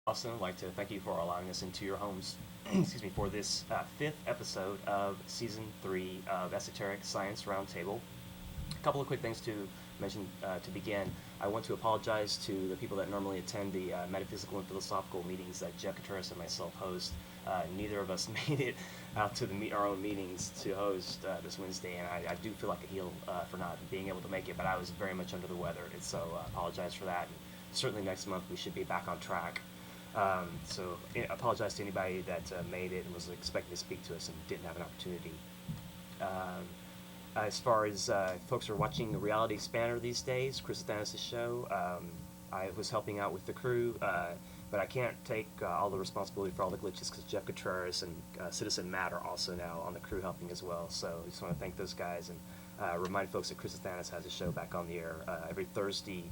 Austin. I'd like to thank you for allowing us into your homes, excuse me, for this fifth episode of Season 3 of Esoteric Science Roundtable. A couple of quick things to mention to begin. I want to apologize to the people that normally attend the metaphysical and philosophical meetings that Jeff Contreras and myself host. Neither of us made it out to our own meetings to host this Wednesday, and I do feel like a heel for not being able to make it, but I was very much under the weather, and so I apologize for that. And certainly next month we should be back on track. So I apologize to anybody that made it and was expecting to speak to us and didn't have an opportunity. As far as folks are watching the Reality Expander these days, Chris Athanas' show, I was helping out with the crew, but I can't take all the responsibility for all the glitches because Jeff Contreras and Citizen Matt are also now on the crew helping as well. So I just want to thank those guys and remind folks that Chris Athanas has a show back on the air every Thursday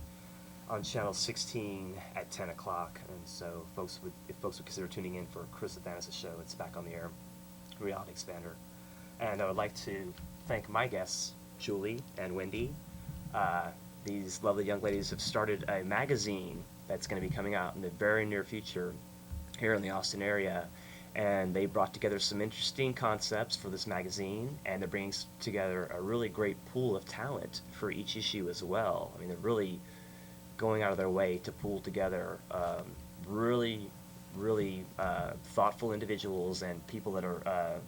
on channel 16 at 10 o'clock. And so if folks would consider tuning in for Chris Athanas' show, it's back on the air, Reality Expander. And I would like to thank my guests, Julie and Wendy. These lovely young ladies have started a magazine that's going to be coming out in the very near future here in the Austin area. And they brought together some interesting concepts for this magazine, and they're bringing together a really great pool of talent for each issue as well. I mean, they're really going out of their way to pull together really thoughtful individuals and people that are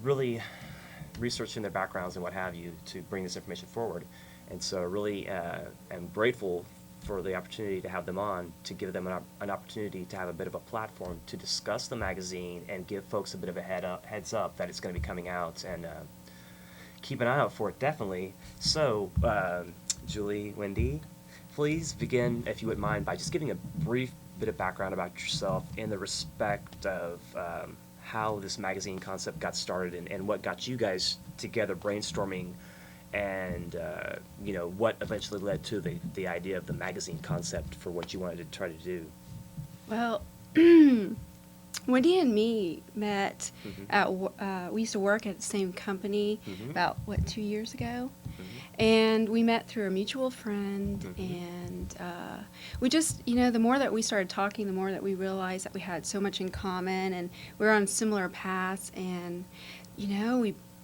really researching their backgrounds and what have you to bring this information forward. And so I really am grateful for the opportunity to have them on, to give them an opportunity to have a bit of a platform to discuss the magazine and give folks a bit of a heads up that it's going to be coming out, and keep an eye out for it, definitely. So, Julie, Wendy, please begin, if you wouldn't mind, by just giving a brief bit of background about yourself in the respect of how this magazine concept got started and what got you guys together brainstorming, and what eventually led to the idea of the magazine concept for what you wanted to try to do. Well, Wendy and me met we used to work at the same company about, 2 years ago? And we met through a mutual friend, and we just, the more that we started talking, the more that we realized that we had so much in common, and we were on similar paths, and,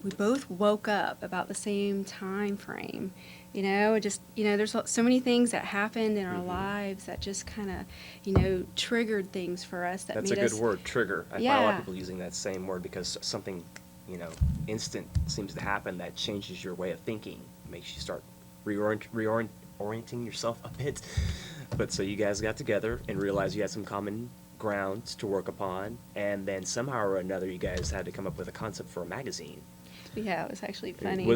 we both woke up about the same time frame. There's so many things that happened in our lives that just kind of, triggered things for us that That's made a us. good word, trigger. I find a lot of people using that same word because something, instant seems to happen that changes your way of thinking, makes you start reorienting yourself a bit. But so you guys got together and realized you had some common grounds to work upon, and then somehow or another you guys had to come up with a concept for a magazine. Yeah, it was actually funny. It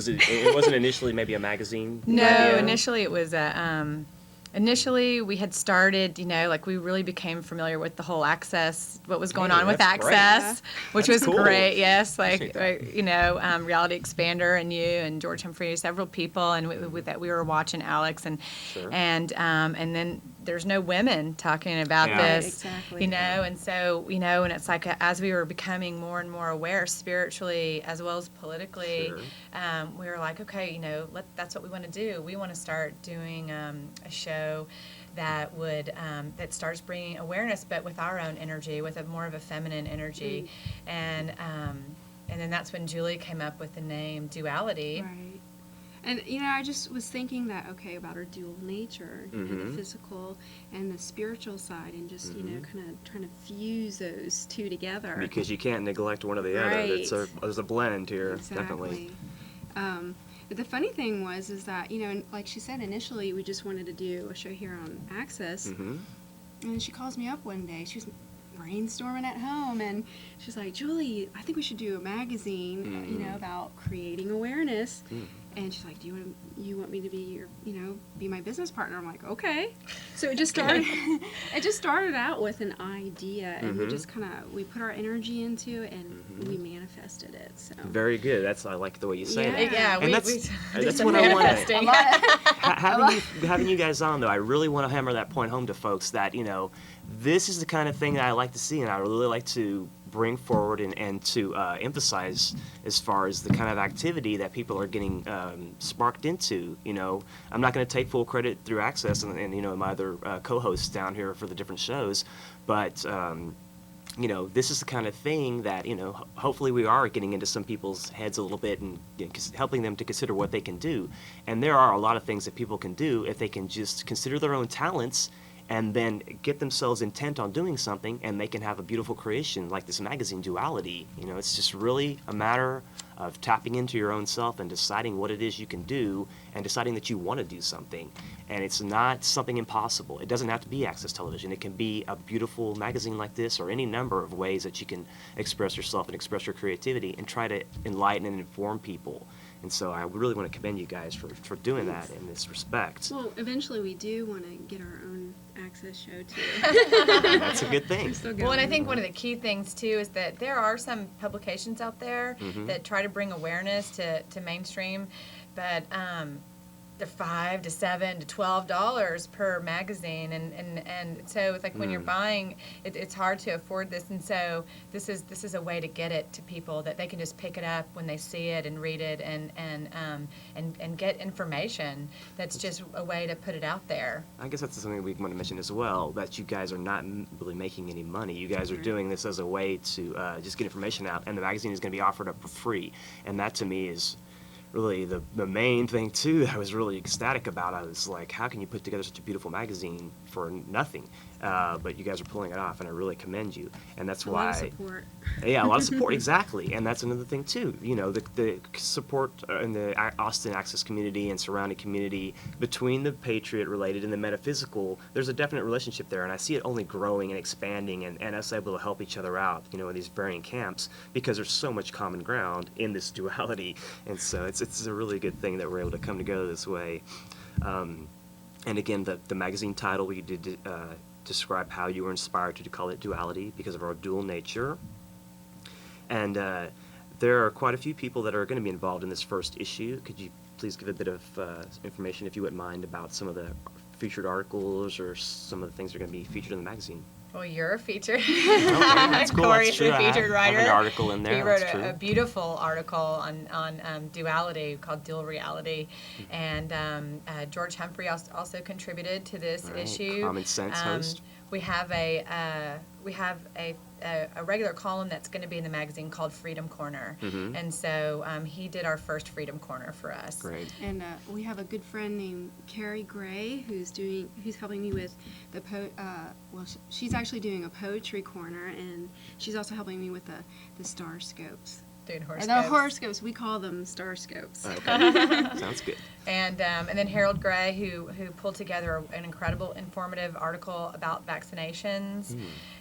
wasn't initially maybe a magazine? No, idea? initially it was initially we had started, we really became familiar with the whole Access, what was going on with that's Access, great. which That's was cool. great. Yes, Appreciate that. Reality Expander and you and George Humphrey, several people, and with that we were watching Alex, and Sure. and then there's no women talking about Yeah. this, Exactly. and so and it's like as we were becoming more and more aware spiritually as well as politically. Sure. We were like, okay, that's what we want to do. We want to start doing a show that would that starts bringing awareness, but with our own energy, with a more of a feminine energy, and then that's when Julie came up with the name Duality. Right. And, I just was thinking that, about our dual nature, the physical and the spiritual side, and just, kind of trying to fuse those two together. Because you can't neglect one or the other. Right. There's a blend here, Exactly. definitely. But the funny thing was that, like she said, initially we just wanted to do a show here on Access. And she calls me up one day. She was brainstorming at home, and she's like, Julie, I think we should do a magazine, about creating awareness. And she's like, do you want me to be your, be my business partner? I'm like, okay. So it just started, out with an idea, and we just we put our energy into it, and we manifested it. So Very good. I like the way you say it. Yeah, And we that's some what I want. manifesting. Having you guys on, though, I really want to hammer that point home to folks that, this is the kind of thing that I like to see, and I really like to bring forward and to emphasize as far as the kind of activity that people are getting sparked into. You know, I'm not going to take full credit through Access and you know, my other co-hosts down here for the different shows, but you know, this is the kind of thing that, you know, hopefully we are getting into some people's heads a little bit and, you know, helping them to consider what they can do. And there are a lot of things that people can do if they can just consider their own talents and then get themselves intent on doing something, and they can have a beautiful creation like this magazine, Duality. You know, it's just really a matter of tapping into your own self and deciding what it is you can do and deciding that you want to do something. And it's not something impossible. It doesn't have to be Access Television. It can be a beautiful magazine like this, or any number of ways that you can express yourself and express your creativity and try to enlighten and inform people. And so I really want to commend you guys for doing that in this respect. Well, eventually we do want to get our own Access show too. That's a good thing. Well, and I think one of the key things too is that there are some publications out there that try to bring awareness to mainstream, but they're $5 to $7 to $12 per magazine, and so it's like when you're buying, it's hard to afford this, and so this is a way to get it to people that they can just pick it up when they see it and read it and get information. That's just a way to put it out there. I guess that's something we want to mention as well, that you guys are not really making any money. You guys are doing this as a way to just get information out, and the magazine is going to be offered up for free, and that to me is really the main thing too that I was really ecstatic about. I was like, how can you put together such a beautiful magazine for nothing? But you guys are pulling it off, and I really commend you. And that's why. A lot of support. Yeah, a lot of support, exactly. And that's another thing too. You know, the support in the Austin Access community and surrounding community between the Patriot related and the metaphysical. There's a definite relationship there, and I see it only growing and expanding, and us able to help each other out. You know, in these varying camps, because there's so much common ground in this duality, and so it's a really good thing that we're able to come together this way. And again, the magazine title we did describe how you were inspired to call it Duality because of our dual nature. And there are quite a few people that are going to be involved in this first issue. Could you please give a bit of information, if you wouldn't mind, about some of the featured articles or some of the things that are going to be featured in the magazine? Well, you're a featured. Okay, that's cool. Corey's That's true. a featured writer. I have an article in there. He wrote That's true. a beautiful article on duality called Dual Reality, and George Humphrey also contributed to this issue. Common Sense host. We have a regular column that's going to be in the magazine called Freedom Corner, and so he did our first Freedom Corner for us. Great. And we have a good friend named Carrie Gray who's helping me with the she's actually doing a poetry corner, and she's also helping me with the star scopes. Doing Or horoscopes. the horoscopes, we call them star scopes. Okay. Sounds good. And then Harold Gray, who pulled together an incredible, informative article about vaccinations,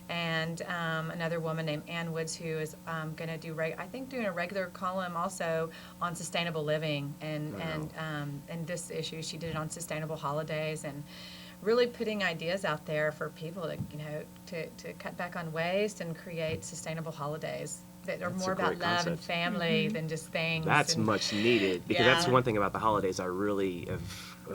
and another woman named Ann Woods, who is going to do doing a regular column also on sustainable living, and this issue she did it on sustainable holidays, and really putting ideas out there for people to cut back on waste and create sustaable holidays that are more about love and family than just things. That's much needed, because that's one thing about the holidays I really have.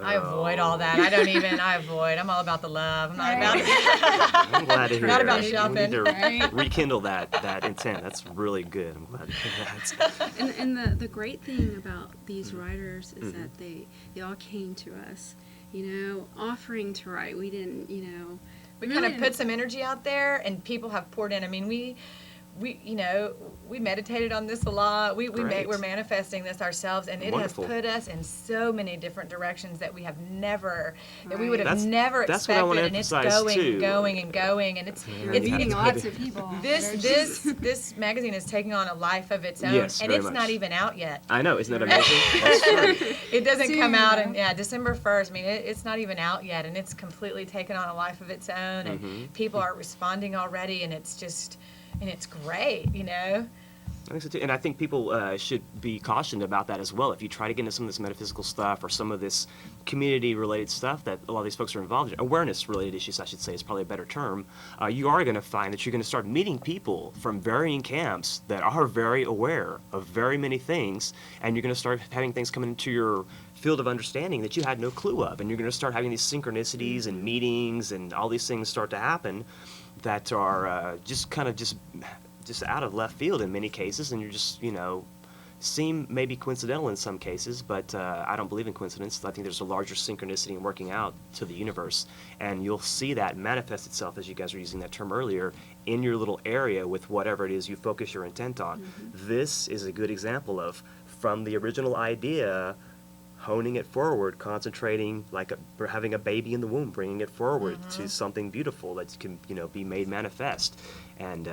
I avoid all that. I avoid. I'm all about the love. I'm not about I'm glad to hear Not that. about We shopping. need to rekindle that intent. That's really good. I'm glad to hear that. And the great thing about these writers is that they all came to us, offering to write. We didn't, We kind of put some energy out there, and people have poured in. I mean, we meditated on this a lot. We're manifesting this ourselves, and it Wonderful. has put us in so many different directions that we have never, that we Right. would have never That's what I want expected. to And it's emphasize, going too. and going and going, and it's You're it's meeting lots of people. this magazine is taking on a life of its own, Yes, and very it's much. not even out yet. I know, isn't that amazing? That's true. It doesn't come Soon, out though. December 1st. I mean, it's not even out yet, and it's completely taken on a life of its own, and people are responding already, and it's just, and it's great, I think so too. And I think people should be cautioned about that as well. If you try to get into some of this metaphysical stuff or some of this community-related stuff that a lot of these folks are involved in, awareness-related issues, I should say, is probably a better term, you are going to find that you're going to start meeting people from varying camps that are very aware of very many things, and you're going to start having things come into your field of understanding that you had no clue of, and you're going to start having these synchronicities and meetings, and all these things start to happen that are just just out of left field in many cases, and you're just, seem maybe coincidental in some cases, but I don't believe in coincidence. I think there's a larger synchronicity in working out to the universe, and you'll see that manifest itself, as you guys were using that term earlier, in your little area with whatever it is you focus your intent on. This is a good example of, from the original idea, honing it forward, concentrating, like having a baby in the womb, bringing it forward to something beautiful that can, be made manifest. And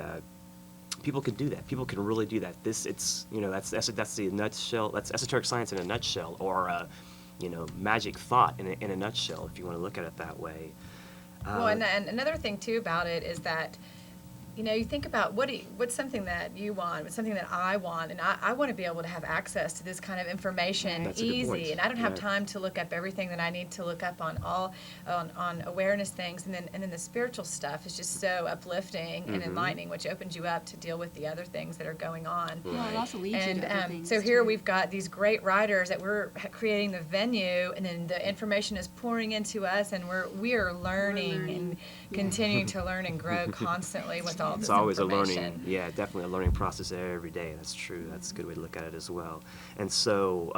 people can do that. People can really do that. That's the nutshell. That's esoteric science in a nutshell, or magic thought in a nutshell, if you want to look at it that way. Well, and another thing too about it is that, you think about what's something that you want, what's something that I want, and I want to be able to have access to this kind of information That's a good easy, point. and I don't have Right. time to look up everything that I need to look up on on awareness things, and then the spiritual stuff is just so uplifting and enlightening, which opens you up to deal with the other things that are going on. Well, it also leads you And to other things so here too. we've got these great writers that we're creating the venue, and then the information is pouring into us, and we are learning and continuing to learn and grow constantly with all this It's always a information. learning, definitely a learning process every day. That's true. That's a good way to look at it as well. And so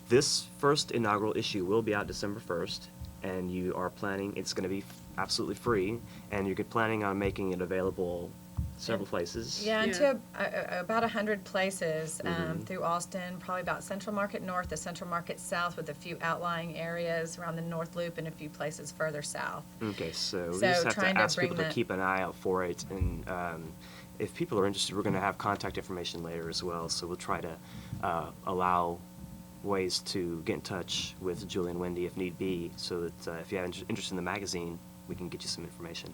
this first inaugural issue will be out December 1st, and you are planning, it's going to be absolutely free, and you're planning on making it available several places. Yeah, Yeah. into about 100 places through Austin, probably about Central Market North, the Central Market South, with a few outlying areas around the North Loop and a few places further south. Okay, so we So just have trying to to ask people bring to that- keep an eye out for it, and if people are interested, we're going to have contact information later as well, so we'll try to allow ways to get in touch with Julie and Wendy if need be, so that if you have interest in the magazine, we can get you some information.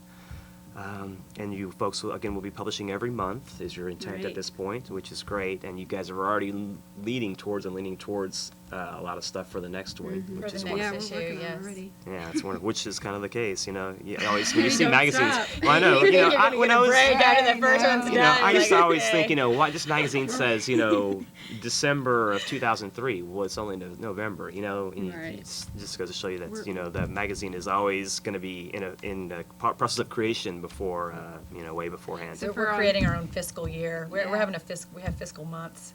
And you folks will be publishing every month, is your intent at Right. this point, which is great. And you guys are already leaning towards a lot of stuff for the next one, Mhm. which For is the Yeah, wonderful. next we're issue, working on it yes. already. Yeah, it's wonderful, which is kind of the case, You always when you You see don't magazines. stop. Well, I know, You're when gonna I get a was, break after the first I one's know. done. I used to like, always okay. think, why this magazine says, December of 2003. Well, it's only November, and Right. it just goes to show you that, We're- the magazine is always going to be in the process of creation before, way beforehand. So So we're for, creating our own fiscal year. We're Yeah. having we have fiscal months.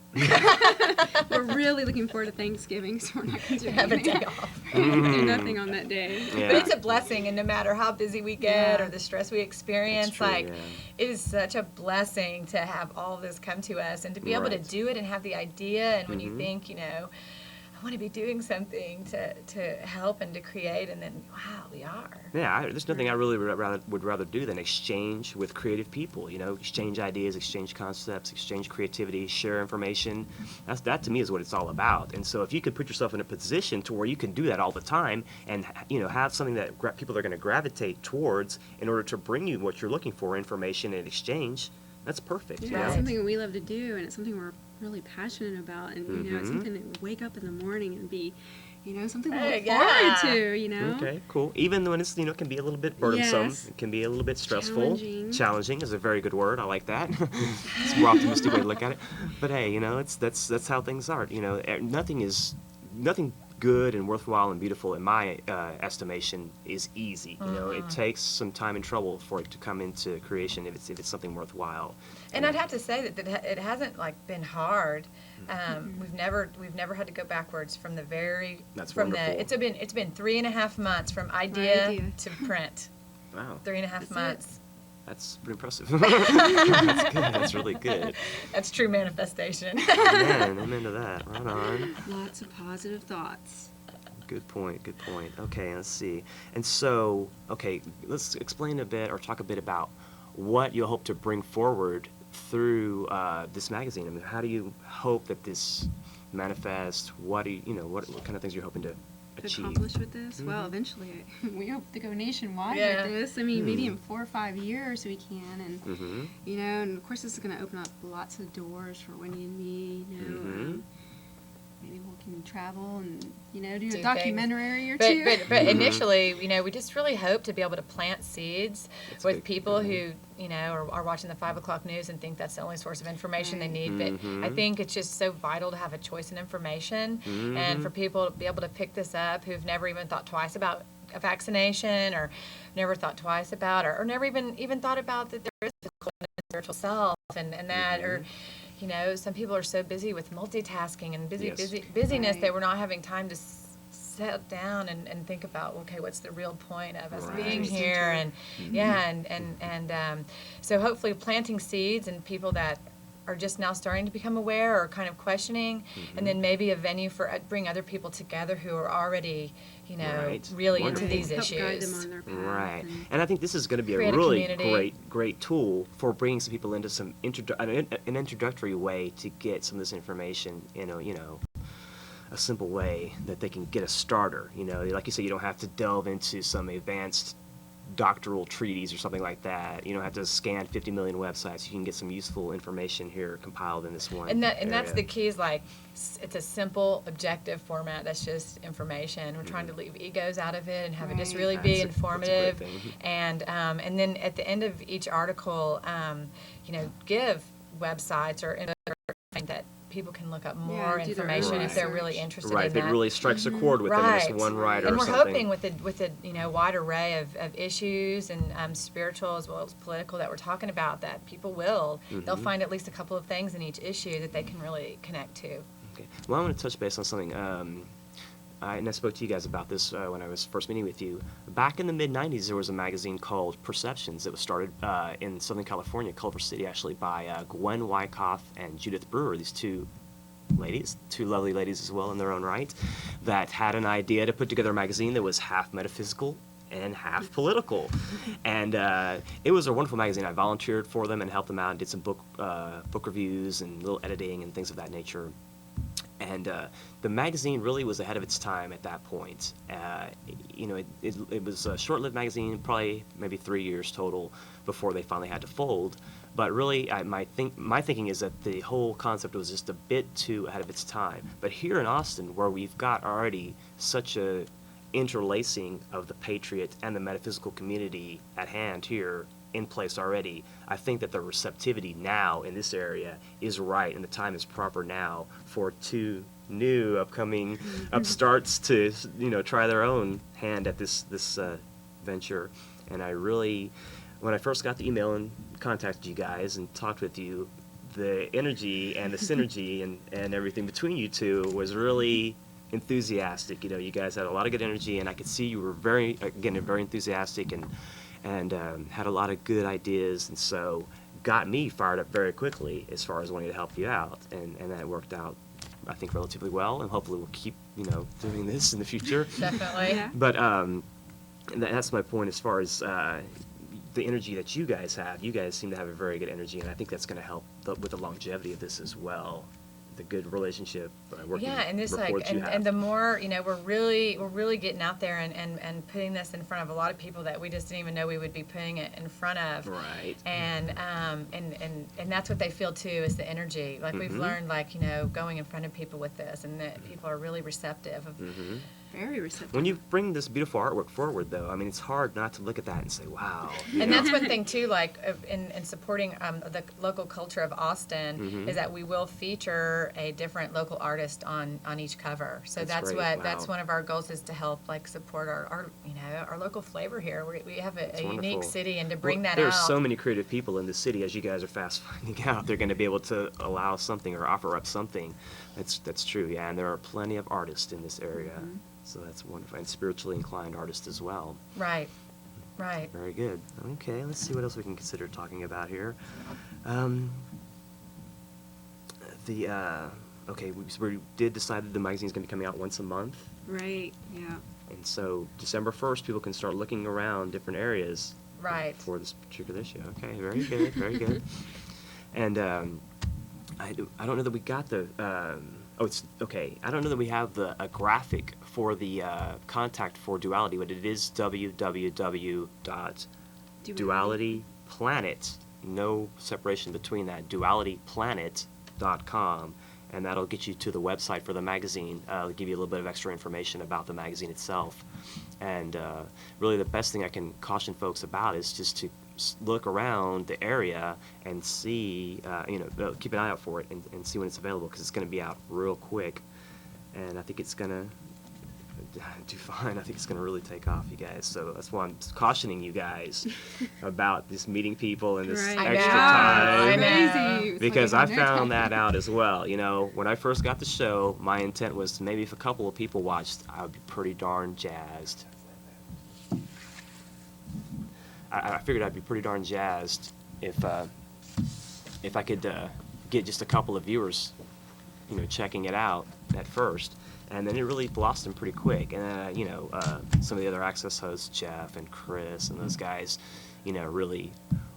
We're really looking forward to Thanksgiving, so we're not going to do Have a anything. day off. Do nothing on that day. Yeah. But it's a blessing, and no matter how busy we get Yeah. or the stress we experience, That's true, like yeah. it is such a blessing to have all this come to us and to be able to Right. do it and have the idea. And when you Mhm. think, I want to be doing something to help and to create, and then wow, we are. Yeah, there's nothing I really would rather do than exchange with creative people. Exchange ideas, exchange concepts, exchange creativity, share information. That to me is what it's all about. And so if you could put yourself in a position to where you can do that all the time, and have something that people are going to gravitate towards in order to bring you what you're looking for, information and exchange, that's perfect. Yeah, Right. it's something that we love to do, and it's something we're really passionate about, and it's Mhm. something that wake up in the morning and be, something to Hey, look yeah. forward to. Okay, cool. Even when it's can be a little bit burdensome, Yes. it can be a little bit stressful. Challenging. Is a very good word. I like that. It's a more optimistic way to look at it. But hey, that's how things are. Nothing good and worthwhile and beautiful in my estimation is easy. It takes some time and trouble for it to come into creation if it's something worthwhile. And I'd have to say that it hasn't been hard. We've never had to go backwards from the That's from wonderful. it's been 3.5 months from idea Idea. to print. Wow, 3.5 That's it. months. that's pretty impressive. That's good. That's really good. That's true manifestation. Man, I'm into that. Right on. Lots of positive thoughts. Good point. Good point. Okay, let's see. And so, let's explain a bit or talk a bit about what you hope to bring forward through this magazine. I mean, how do you hope that this manifests? What kind of things you're hoping to To achieve? accomplish with this? Well, Mhm. eventually, we hope to go nationwide Yeah. with this. I mean, maybe Hmm. in 4 or 5 years we can, and Mm-hmm. and of course this is going to open up lots of doors for Wendy and me. Mhm. Maybe we can travel and do Do a things. documentary or But two. but Mhm. initially, we just really hope to be able to plant seeds That's with big. people Mhm. who are watching the 5 o'clock news and think that's the only source of information they Right. need. But I Mhm. think it's just so vital to have a choice in information, Mhm. and for people to be able to pick this up who've never even thought twice about a vaccination, or never thought twice about, or never even thought about that there is a physical illness or spiritual self, and that, or, you know, some people are so busy with multitasking and busyness Right. that we're not having time to sit down and think about, okay, what's the real point of us being here, and so hopefully planting seeds in people that are just now starting to become aware or kind of questioning, and then maybe a venue for bring other people together who are already, you know, Right. really Wonderful. into these Help guide them issues. on their path. Right, and- and I think this is going to be a Create a really community. great tool for bringing some people into some an introductory way to get some of this information in a simple way that they can get a starter. You know, like you said, you don't have to delve into some advanced doctoral treatise or something like that. You don't have to scan 50 million websites. You can get some useful information here compiled in this one. And that's area. the key, is like it's a simple, objective format that's just information. We're trying to leave egos out of it and have it just Right. really That's be a great informative. thing. And then at the end of each article, you know, give websites or anything that people can look up more do their information own if they're research. really interested Right, in if that. it really strikes a chord with them Right. as one writer And or we're something. hoping with a you know, wide array of issues and spiritual as well as political that we're talking about, that people they'll find at least a couple of things in each issue that they can really connect to. Okay. Well, I want to touch base on something. And I spoke to you guys about this when I was first meeting with you. Back in the mid-'90s, there was a magazine called Perceptions that was started in Southern California, Culver City, actually, by Gwen Wyckoff and Judith Brewer, these two lovely ladies as well in their own right, that had an idea to put together a magazine that was half metaphysical and half political. And it was a wonderful magazine. I volunteered for them and helped them out and did some book reviews and little editing and things of that nature. And the magazine really was ahead of its time at that point. You know, it was a short-lived magazine, probably maybe 3 years total before they finally had to fold. But really, my thinking is that the whole concept was just a bit too ahead of its time. But here in Austin, where we've got already such a interlacing of the patriot and the metaphysical community at hand here in place already, I think that the receptivity now in this area is right, and the time is proper now for two new upcoming upstarts to, you know, try their own hand at this venture. And I really, when I first got the email and contacted you guys and talked with you, the energy and the synergy and everything between you two was really enthusiastic. You know, you guys had a lot of good energy, and I could see you were very enthusiastic and had a lot of good ideas, and so got me fired up very quickly as far as wanting to help you out, and that worked out, I think, relatively well, and hopefully we'll keep, you know, doing this in the future. Definitely. Yeah. But that's my point as far as the energy that you guys have. You guys seem to have a very good energy, and I think that's going to help with the longevity of this as well. The good relationship, working And this rapport that you have. and the more, you know, we're really getting out there and putting this in front of a lot of people that we just didn't even know we would be putting it in front of. Right. And that's what they feel too, is the energy. Like we've learned, like, you know, going in front of people with this, and that people are really receptive of. Very receptive. When you bring this beautiful artwork forward, though, I mean, it's hard not to look at that and say, wow. you And know? that's one thing too, like in supporting the local culture of Austin, is that we will feature a different local artist on each cover. So That's that's great. that's Wow. one of our goals, is to help like support our you know, our local flavor here. We have a unique wonderful. city, and to bring that There's out. so many creative people in the city, as you guys are fast finding out. They're going to be able to allow something or offer up something. That's true, yeah. And there are plenty of artists in this area, so that's wonderful. And spiritually inclined artists as well. Right. Right. Very good. Okay, let's see what else we can consider talking about here. Okay, we did decide that the magazine is going to be coming out once a month. Right. Yeah. And so December 1st, people can start looking around different areas Right. for this particular issue. Okay, very good, very good. And I don't know that we got the, it's, okay, I don't know that we have a graphic for the contact for Duality, but it is www.dualityplanet, no separation between that, dualityplanet.com. And that'll get you to the website for the magazine. It'll give you a little bit of extra information about the magazine itself. And really the best thing I can caution folks about is just to look around the area and see, keep an eye out for it and see when it's available, because it's going to be out real quick. And I think it's going to do fine. I think it's going to really take off, you guys. So that's why I'm cautioning you guys about this meeting people and this Right. I extra know, I time. know. Crazy. It's Because like I I have no found time. that out as well. You know, when I first got the show, my intent was maybe if a couple of people watched, I would be pretty darn jazzed. I figured I'd be pretty darn jazzed if I could get just a couple of viewers, you know, checking it out at first. And then it really blossomed pretty quick. And, you know, some of the other Access hosts, Jeff and Chris and those guys, you know, really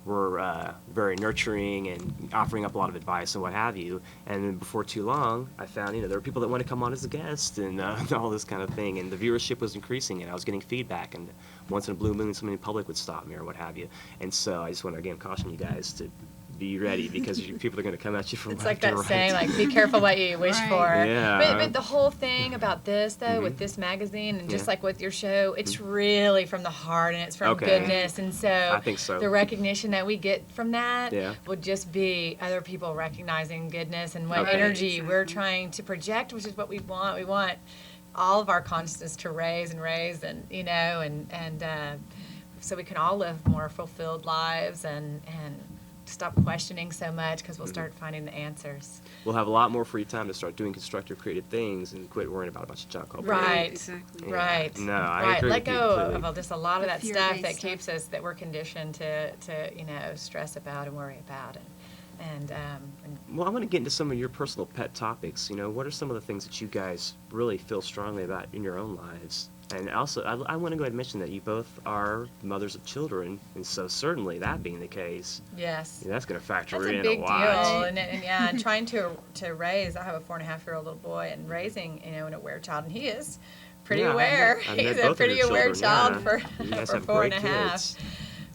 were very nurturing and offering up a lot of advice and what have you. And then before too long, I found, you know, there were people that want to come on as a guest and all this kind of thing. And the viewership was increasing and I was getting feedback. And once in a blue moon, somebody in public would stop me or what have you. And so I just want to, again, caution you guys to be ready because people are going to come at you from It's left like and that right. saying, like, be careful what you wish Right. for. Yeah. But the whole thing about this, though, with this magazine and just like with your show, it's really from the heart and it's from Okay. goodness. And so I think so. the recognition that we get from that Yeah. would just be other people recognizing goodness and what Okay. energy we're Exactly. trying to project, which is what we want. We want all of our consciousness to raise and, you know, and so we can all live more fulfilled lives and stop questioning so much because we'll start finding the answers. We'll have a lot more free time to start doing constructive, creative things and quit worrying about a bunch of junk. Hopefully. Right. Exactly. Yeah. Right. No, I right. agree Let with you go completely. of just a lot of The that fear-based stuff that stuff. keeps us, that we're conditioned to you know, stress about and worry about. And Well, I want to get into some of your personal pet topics. You know, what are some of the things that you guys really feel strongly about in your own lives? And also, I want to go ahead and mention that you both are mothers of children, and so certainly that being the case, yes. that's going to factor That's a in big a lot. deal, and yeah, and trying to raise. I have a 4.5-year-old little boy, and raising, you know, an aware child, and he is pretty Yeah, aware. I've met He's both a of pretty your aware children, child yeah. You guys for have four great and a half. kids.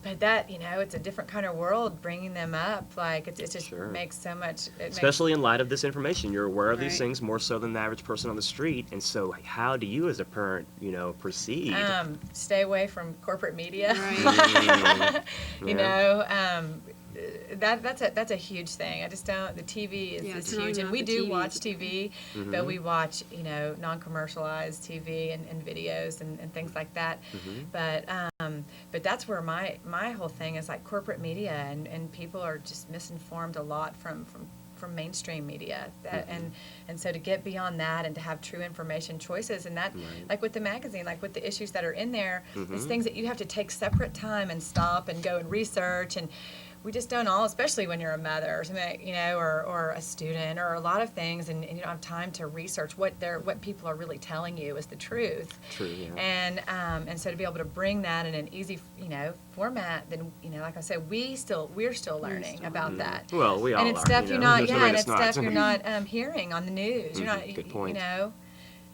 But that, you know, it's a different kind of world. Bringing them up, like it just Sure. makes so much. Especially in light of this information, you're aware of these Right. things more so than the average person on the street, and so like, how do you, as a parent, you know, proceed? Stay away from corporate media. Right. You Yeah. know, that's a huge thing. I just don't. The TV Yeah, is turning huge, and off we the do TV watch is a TV, Mhm. but we watch, you know, non-commercialized TV and videos and things like that. But that's where my whole thing is, like, corporate media and people are just misinformed a lot from mainstream media, and so to get beyond that and to have true information choices, and that, Right. like with the magazine, like with the issues that are in there, it's Mhm. things that you have to take separate time and stop and go and research, and we just don't all, especially when you're a mother or something, you know, or a student or a lot of things, and you don't have time to research what people are really telling you is the truth. True, yeah. And so to be able to bring that in an easy, you know, format, then, you know, like I said, we're still learning still about learning. that. Well, we all And it's are, stuff you you're know. not, There's yeah, nobody and that's it's stuff not. you're not hearing on the news. You're not, Good point. you know.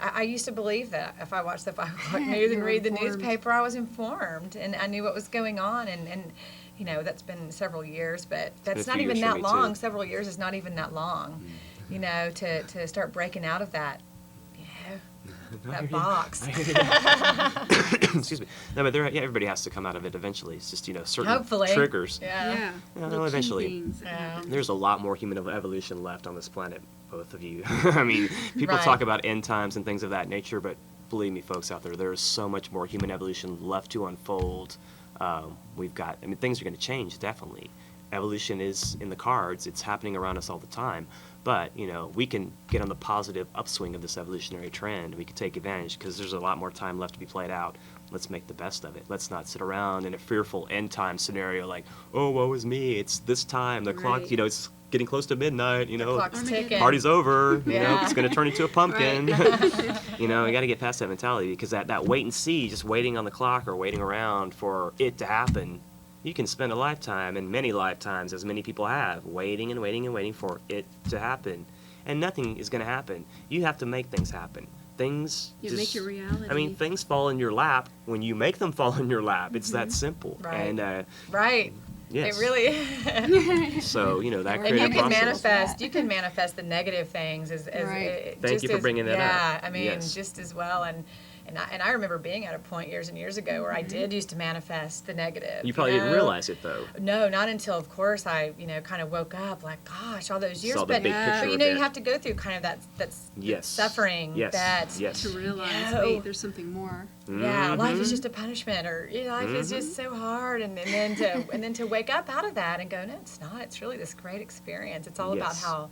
I used to believe that if I watched the 5 o'clock news and You're read the informed. newspaper, I was informed and I knew what was going on. And you know, that's been several years, but been a that's few not even years for that me, long. too. Several years is not even that long, you know, to start breaking out of that, you know, that box. Excuse me. No, but everybody has to come out of it eventually. It's just, you know, certain Hopefully. triggers. Yeah. Yeah. No, Little key eventually. things that Yeah. happen. There's a lot more human evolution left on this planet, both of you. I mean, people Right. talk about end times and things of that nature, but believe me, folks out there is so much more human evolution left to unfold. Things are going to change, definitely. Evolution is in the cards. It's happening around us all the time. But, you know, we can get on the positive upswing of this evolutionary trend. We can take advantage because there's a lot more time left to be played out. Let's make the best of it. Let's not sit around in a fearful end time scenario like, oh, woe is me. It's this time. The clock, Right. you know, it's getting close to midnight, you know. Clock's ticking. Party's over, you know, Yeah. it's going to turn into a pumpkin. Right. You know, you got to get past that mentality because that wait and see, just waiting on the clock or waiting around for it to happen, you can spend a lifetime and many lifetimes, as many people have, waiting and waiting and waiting for it to happen. And nothing is going to happen. You have to make things happen. Things You just, make your reality. I mean, things fall in your lap when you make them fall in your lap. It's that simple. Right. And Right. yes. It really. So, you know, that And And creative you can process. manifest the negative things as Right. Thank just you for as- bringing that up. yeah, I mean, Yes. just as well. And And I remember being at a point years and years ago where I did used to manifest the negative. You probably didn't know? realize it, though. No, not until, of course, I, kind of woke up like, gosh, all those years. Saw the big picture But, of you it. have to go through kind of that Yes. suffering. Yes. That, Yes. To realize, Yeah. wait, there's something more. yeah, life is Mhm. just a punishment, or life is just so hard, and then to wake up out of that and go, no, it's not. It's really this great experience. It's all about Yes. how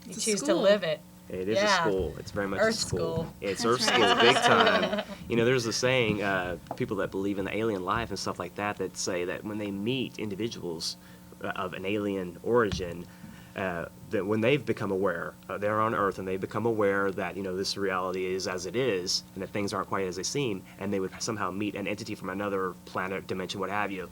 you It's a choose to school. live it. It is Yeah. a school. It's very much Earth a school. school. It's That's Earth right. school, big time. There's a saying, people that believe in the alien life and stuff like that, that say that when they meet individuals of an alien origin, that when they've become aware, they're on Earth and they become aware that, this reality is as it is, and that things aren't quite as they seem, and they would somehow meet an entity from another planet, dimension, what have you,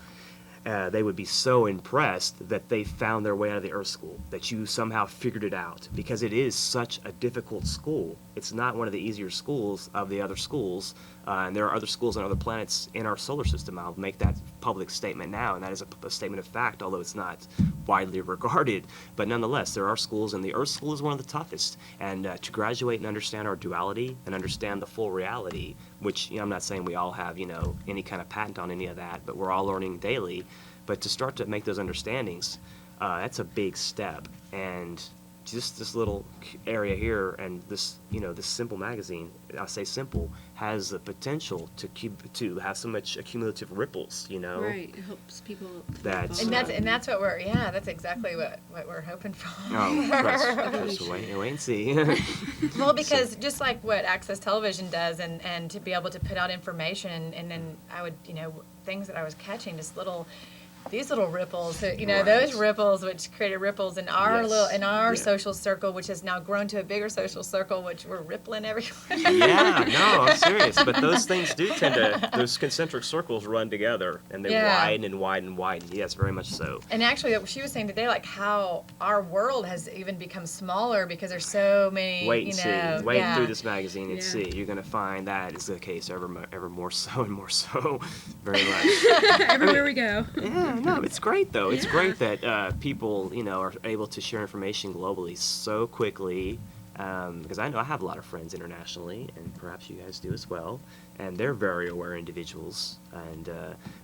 they would be so impressed that they found their way out of the Earth school, that you somehow figured it out, because it is such a difficult school. It's not one of the easier schools of the other schools, and there are other schools on other planets in our solar system. I'll make that public statement now, and that is a statement of fact, although it's not widely regarded. But nonetheless, there are schools, and the Earth school is one of the toughest. And to graduate and understand our duality and understand the full reality, which I'm not saying we all have, any kind of patent on any of that, but we're all learning daily. But to start to make those understandings, that's a big step. And just this little area here, and this, this simple magazine, I say simple, has the potential to have so much accumulative ripples, Right, it helps people. That's- And that's what that's exactly what we're hoping for. Oh, just wait and see. Well, because just like what Access Television does, and to be able to put out information, and then I would, things that I was catching, these little ripples, Right. those ripples which created ripples in our Yes. Yeah. social circle, which has now grown to a bigger social circle, which we're rippling everywhere. Yeah, no, I'm serious. But those things do those concentric circles run together, and they Yeah. widen and widen and widen. Yes, very much so. And actually, she was saying today, like how our world has even become smaller because there's so many. Wait and see. Wait yeah. through this magazine and Yeah. see. You're going to find that is the case ever more so and more so. Very much. Everywhere we go. Yeah, no, it's great though. It's Yeah. great that people, are able to share information globally so quickly. Because I know I have a lot of friends internationally, and perhaps you guys do as well. And they're very aware individuals, and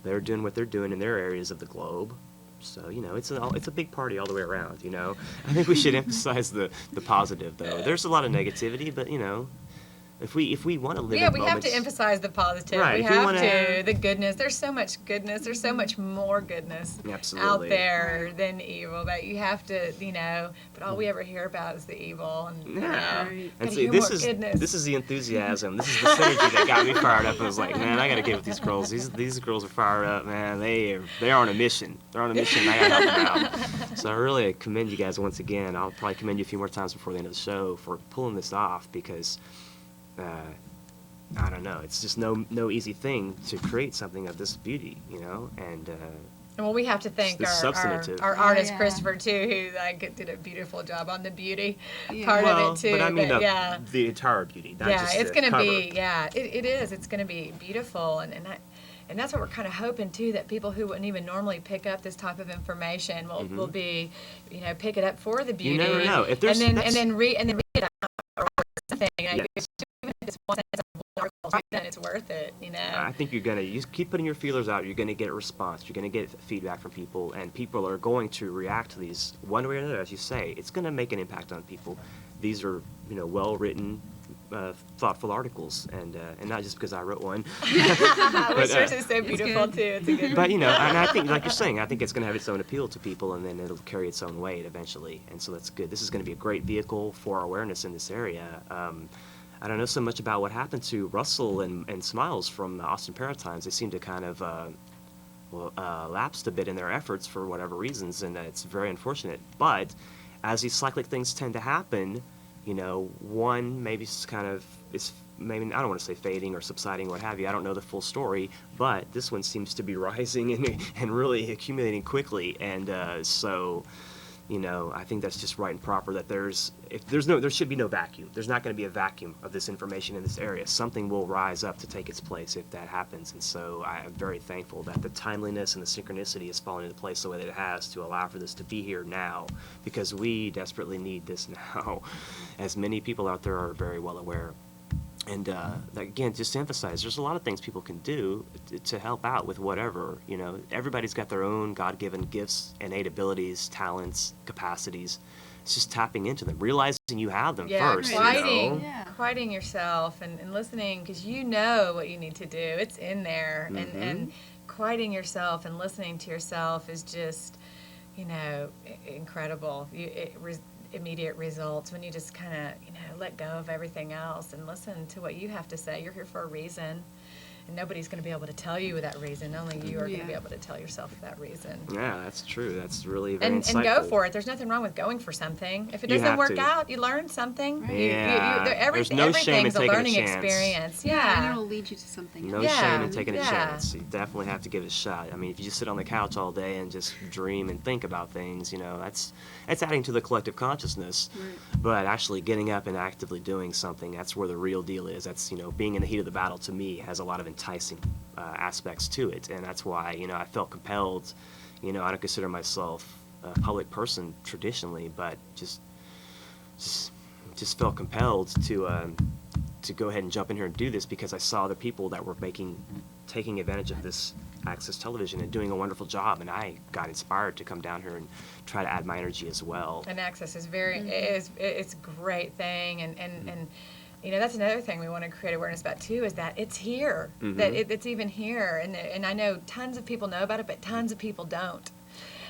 they're doing what they're doing in their areas of the globe. So it's a big party all the way around. I think we should emphasize the positive though. There's a lot of negativity, but if we want to live Yeah, in we have moments, to emphasize the positive. Right, We if you have wanna- to. The goodness. There's so much goodness. There's so much more goodness Absolutely. out there than evil that you have to, but all we ever hear about is the evil. And, Yeah, Right. and gotta see, hear this more is goodness. this is the enthusiasm. This is the synergy that got me fired up. I was like, man, I gotta get with these girls. These girls are fired up, man. They're on a mission. They're on a mission. And I gotta help them out. So I really commend you guys once again. I'll probably commend you a few more times before the end of the show for pulling this off, because I don't know. It's just no easy thing to create something of this beauty, and. Well, we have to thank It's substantive. our Oh, artist yeah. Christopher too, who did a beautiful job on the beauty Yeah. part Well, of it too. but I mean yeah. the entire beauty, not Yeah, just it's the gonna cover. be. Yeah, it is. It's gonna be beautiful, and that's what we're kind of hoping too. That people who wouldn't even normally pick up this type of information will be, pick it up for the beauty. never know. If there's- and that's- then read it out or something. Yes. Even if it's one sentence of one article, then it's worth it. I think you keep putting your feelers out. You're gonna get a response. You're gonna get feedback from people, and people are going to react to these one way or another. As you say, it's gonna make an impact on people. These are well written, thoughtful articles, and not just because I wrote one. Which yours is so beautiful good. too. It's a good. But and I think, like you're saying, I think it's going to have its own appeal to people, and then it'll carry its own weight eventually. And so that's good. This is going to be a great vehicle for our awareness in this area. I don't know so much about what happened to Russell and Smiles from Austin Paratimes. They seem to kind of lapsed a bit in their efforts for whatever reasons, and it's very unfortunate. But as these cyclic things tend to happen, one maybe is maybe, I don't want to say fading or subsiding, what have you. I don't know the full story, but this one seems to be rising and really accumulating quickly. And so, I think that's just right and proper that there should be no vacuum. There's not going to be a vacuum of this information in this area. Something will rise up to take its place if that happens. And so I am very thankful that the timeliness and the synchronicity has fallen into place the way that it has to allow for this to be here now, because we desperately need this now, as many people out there are very well aware. And again, just to emphasize, there's a lot of things people can do to help out with whatever. Everybody's got their own God-given gifts, innate abilities, talents, capacities. It's just tapping into them, realizing you have them first. Quieting, Yeah. quieting yourself and listening, because you know what you need to do. It's in there, and quieting yourself and listening to yourself is just, incredible. Immediate results when you just kind of, let go of everything else and listen to what you have to say. You're here for a reason. And nobody's going to be able to tell you that reason. Only you are going to be able to tell yourself that reason. Yeah, that's true. That's really very and insightful. go for it. There's nothing wrong with going for something. If it You doesn't have work to. out, you learn something. Right. There's no shame in everything's a taking a learning chance. experience. And Yeah. it'll lead you to something No else. shame in taking a Yeah. chance. You definitely have to give it a shot. I mean, if you just sit on the couch all day and just dream and think about things, that's adding to the collective consciousness. Right. But actually getting up and actively doing something, that's where the real deal is. That's, being in the heat of the battle, to me, has a lot of enticing aspects to it. And that's why, I felt compelled. I don't consider myself a public person traditionally, but just felt compelled to go ahead and jump in here and do this, because I saw the people that were taking advantage of this access television and doing a wonderful job, and I got inspired to come down here and try to add my energy as well. And access is it's a great thing, and that's another thing we want to create awareness about too, is that it's here, that it's even here, and I know tons of people know about it, but tons of people don't.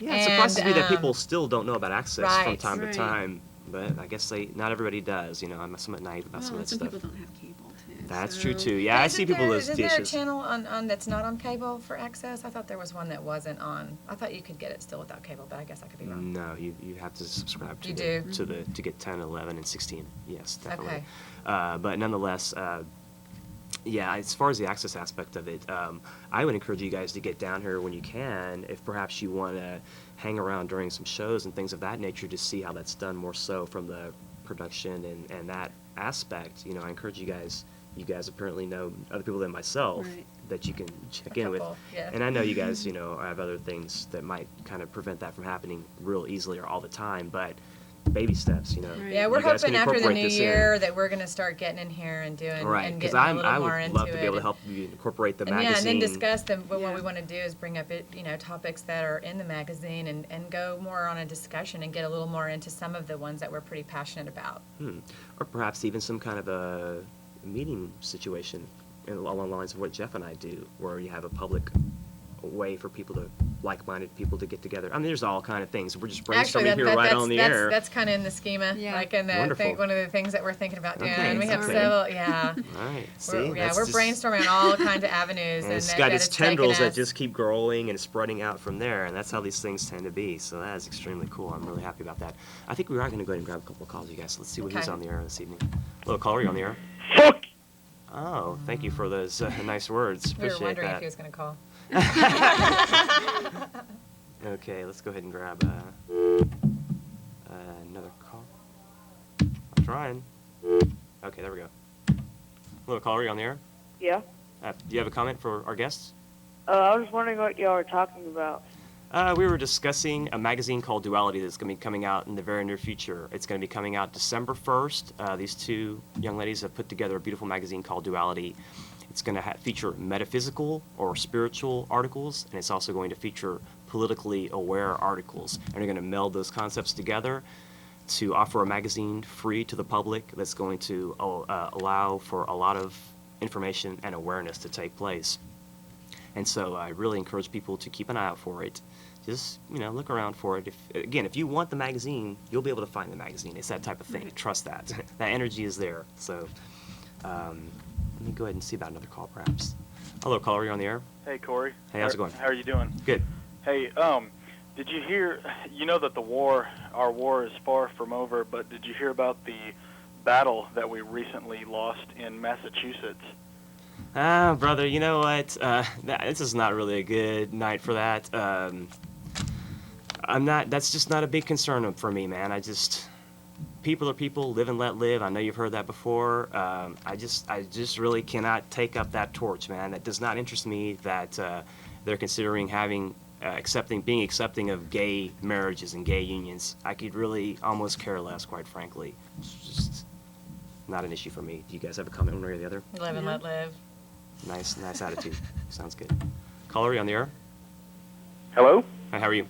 Yeah, it surprises me that And, people still don't know about access from right. time to Right. time, but I guess not everybody does. I'm somewhat naive about some of that some stuff. people don't have cable too. That's so- true too. Yeah, I see people with those Isn't there a dishes. channel on that's not on cable for access? I thought there was one that wasn't on. I thought you could get it still without cable, but I guess I could be wrong. No, you have to subscribe to You the, do? to get 10, 11, and 16. Yes, definitely. Okay. But nonetheless, yeah, as far as the access aspect of it, I would encourage you guys to get down here when you can, if perhaps you want to hang around during some shows and things of that nature, to see how that's done more so from the production and that aspect. I encourage you guys. You guys apparently know other people than myself Right. that you can check A in with. couple, yeah. And I know you guys, have other things that might kind of prevent that from happening real easily or all the time, but baby steps, Right. Yeah, we're You guys hoping can after the incorporate new this in. year that we're going to start getting in here and doing Right, and because getting a little I more would into love to be able it. to help you incorporate the And magazine. yeah, and then discuss them. But what Yeah. we want to do is bring up topics that are in the magazine and go more on a discussion and get a little more into some of the ones that we're pretty passionate about. Or perhaps even some kind of a meeting situation along the lines of what Jeff and I do, where you have a public way for people to, like-minded people to get together. I mean, there's all kind of things. We're just brainstorming Actually, here right on the air. that's kind of in the schema, Yeah. like in the Wonderful. one of the things that we're thinking about doing. Okay, We have okay. several, yeah. All right. See, We're brainstorming on all kinds of avenues, And it's that- got that its it's taken tendrils that us. just keep growing and spreading out from there, and that's how these things tend to be. So that is extremely cool. I'm really happy about that. I think we are going to go ahead and grab a couple of calls, you guys. Let's see who's Okay. on the air this evening. Hello, caller, you on the air? Fuck! Oh, thank you for those nice words. We were Appreciate wondering that. if he was going to call. Okay, let's go ahead and grab another call. I'm trying. Okay, there we go. Hello, caller, you on the air? Yeah. Do you have a comment for our guests? I was wondering what y'all were talking about. We were discussing a magazine called Duality that's going to be coming out in the very near future. It's going to be coming out December 1st. These two young ladies have put together a beautiful magazine called Duality. It's going to feature metaphysical or spiritual articles, and it's also going to feature politically aware articles. And they're going to meld those concepts together to offer a magazine free to the public that's going to allow for a lot of information and awareness to take place. And so I really encourage people to keep an eye out for it. Just, look around for it. If you want the magazine, you'll be able to find the magazine. It's that type of thing. Trust that. That energy is there. So let me go ahead and see about another call, perhaps. Hello, caller. You're on the air. Hey, Corey. Hey, how's it going? How are you doing? Good. Hey, did you hear, that our war is far from over, but did you hear about the battle that we recently lost in Massachusetts? Brother, you know what? This is not really a good night for that. That's just not a big concern for me, man. People are people, live and let live. I know you've heard that before. I just really cannot take up that torch, man. That does not interest me that they're considering being accepting of gay marriages and gay unions. I could really almost care less, quite frankly. It's just not an issue for me. Do you guys have a comment one way or the other? Live and let live. Nice attitude. Sounds good. Caller, you on the air? Hello? Hi, how are you?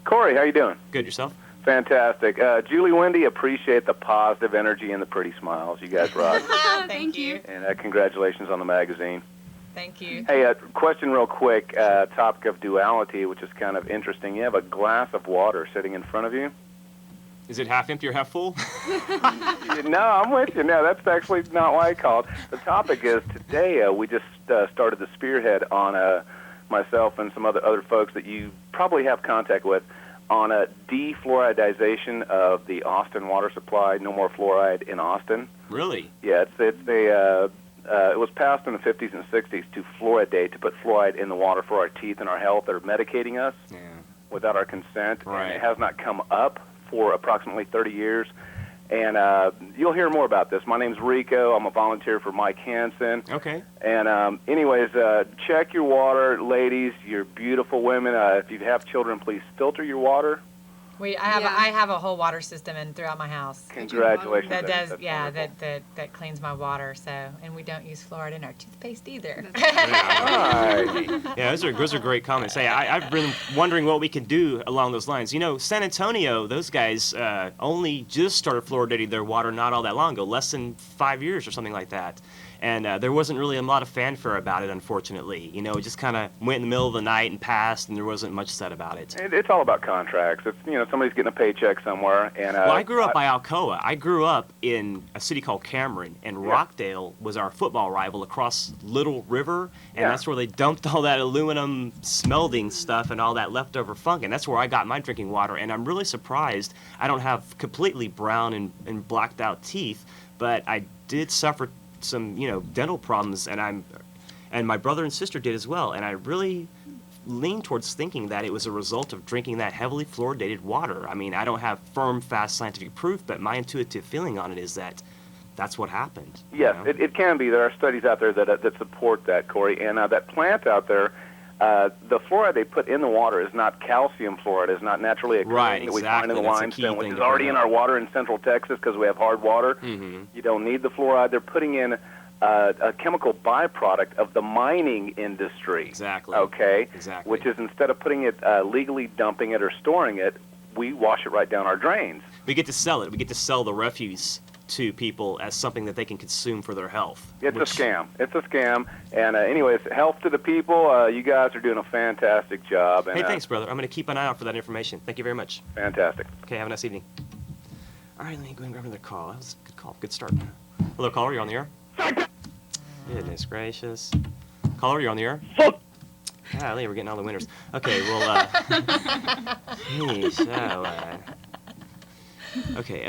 Corey, how you doing? Good, yourself? Fantastic. Julie, Wendy, appreciate the positive energy and the pretty smiles. You guys rock. Thank you. And congratulations on the magazine. Thank you. Hey, question real quick. Topic of duality, which is kind of interesting. You have a glass of water sitting in front of you. Is it half empty or half full? No, I'm with you. No, that's actually not why I called. The topic is today we just started the spearhead on myself and some other folks that you probably have contact with on a defluoridization of the Austin water supply. No more fluoride in Austin. Really? Yeah, it was passed in the 50s and 60s to fluoridate, to put fluoride in the water for our teeth and our health. They're medicating us without our consent. Right. And it has not come up for approximately 30 years. And you'll hear more about this. My name's Rico. I'm a volunteer for Mike Hansen. Okay. And anyways, check your water, ladies. You're beautiful women. If you have children, please filter your water. I have a whole water system throughout my house. Congratulations. That does, That's yeah, wonderful. that cleans my water. So, and we don't use fluoride in our toothpaste either. Yeah, those are great comments. Hey, I've been wondering what we could do along those lines. You know, San Antonio, those guys only just started fluoridating their water not all that long ago, less than 5 years or something like that. And there wasn't really a lot of fanfare about it, unfortunately. You know, it just kind of went in the middle of the night and passed, and there wasn't much said about it. It's all about contracts. It's, somebody's getting a paycheck somewhere. And well, I grew up by Alcoa. I grew up in a city called Cameron, and Rockdale was our football rival across Little River, and that's where they dumped all that aluminum smelting stuff and all that leftover funk, and that's where I got my drinking water. And I'm really surprised I don't have completely brown and blacked out teeth, but I did suffer some dental problems, and my brother and sister did as well, and I really lean towards thinking that it was a result of drinking that heavily fluoridated water. I mean, I don't have firm, fast scientific proof, but my intuitive feeling on it is that that's what happened. Yes, it can be. There are studies out there that support that, Corey, and that plant out there, the fluoride they put in the water is not calcium fluoride. It's not naturally occurring that we find in the limestone, which is already in our water in Central Texas because we have hard water. Mm-hmm. You don't need the fluoride. They're putting in a chemical byproduct of the mining industry. Exactly. Okay? Exactly. Which is, instead of putting it, legally dumping it or storing it, we wash it right down our drains. We get to sell it. We get to sell the refuse to people as something that they can consume for their health. It's a scam. It's a scam. And anyways, health to the people. You guys are doing a fantastic job. And, hey, thanks, brother. I'm going to keep an eye out for that information. Thank you very much. Fantastic. Okay, have a nice evening. All right, let me go and grab another call. That was a good call. Good start. Hello, caller. You're on the air. Goodness gracious. Caller, you're on the air. Golly, we're getting all the winners. Okay, well, okay,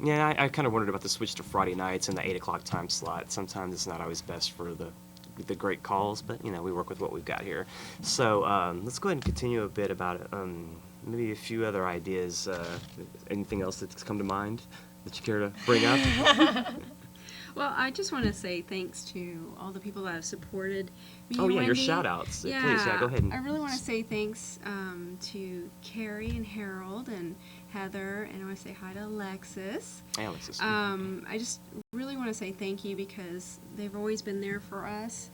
yeah, I kind of wondered about the switch to Friday nights and the 8 o'clock time slot. Sometimes it's not always best for the great calls, but, we work with what we've got here. So let's go ahead and continue a bit about it. Maybe a few other ideas. Anything else that's come to mind that you care to bring up? Well, I just want to say thanks to all the people that have supported me. Oh, yeah, Wendy. your shout-outs. Yeah, Please, go ahead. I really want to say thanks to Carrie and Harold and Heather, and I want to say hi to Alexis. Hey, Alexis. I just really want to say thank you because they've always been there for us,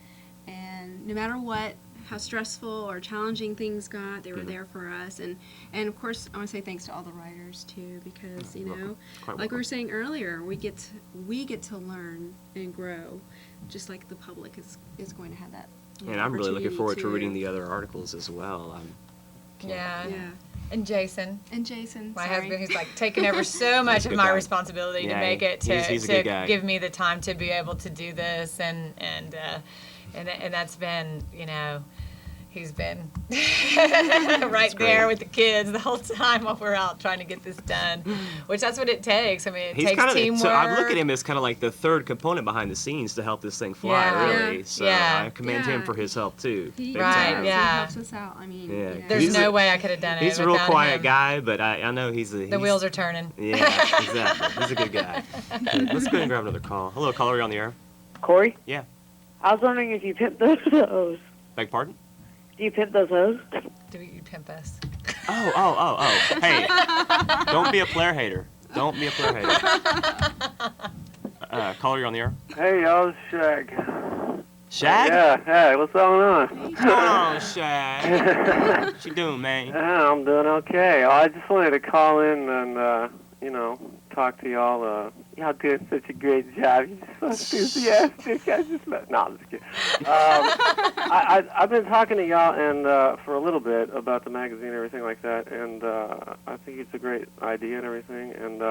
and no matter what, how stressful or challenging things got, they were there for us. And of course, I want to say thanks to all the writers too, because like we were saying earlier, we get to learn and grow, just like the public is going to have that. And I'm really looking forward to reading the other articles as well. Yeah. And Jason. My husband, who's like taken over so much of my responsibility to make it to give me the time to be able to do this, and that's been, he's been right there with the kids the whole time while we're out trying to get this done, which that's what it takes. I mean, it takes teamwork. So I look at him as kind of like the third component behind the scenes to help this thing fly, really. So I commend him for his help too. He helps us out. I mean, there's no way I could have done it. He's a real quiet guy, but I know the wheels are turning. Yeah, exactly. He's a good guy. Okay, let's go ahead and grab another call. Hello, caller, you're on the air. Corey? Yeah. I was wondering if you pimp those hoes. Beg pardon? Do you pimp those hoes? Do you pimp us? Oh. Hey, don't be a player hater. Don't be a player hater. Caller, you're on the air. Hey, y'all, it's Shag. Shag? Yeah, hey, what's going on? What's going on, Shag? What you doing, man? Yeah, I'm doing okay. I just wanted to call in and, talk to y'all. Y'all doing such a great job. You're so enthusiastic. I just no, I'm just kidding. I've been talking to y'all and for a little bit about the magazine and everything like that, and I think it's a great idea and everything. And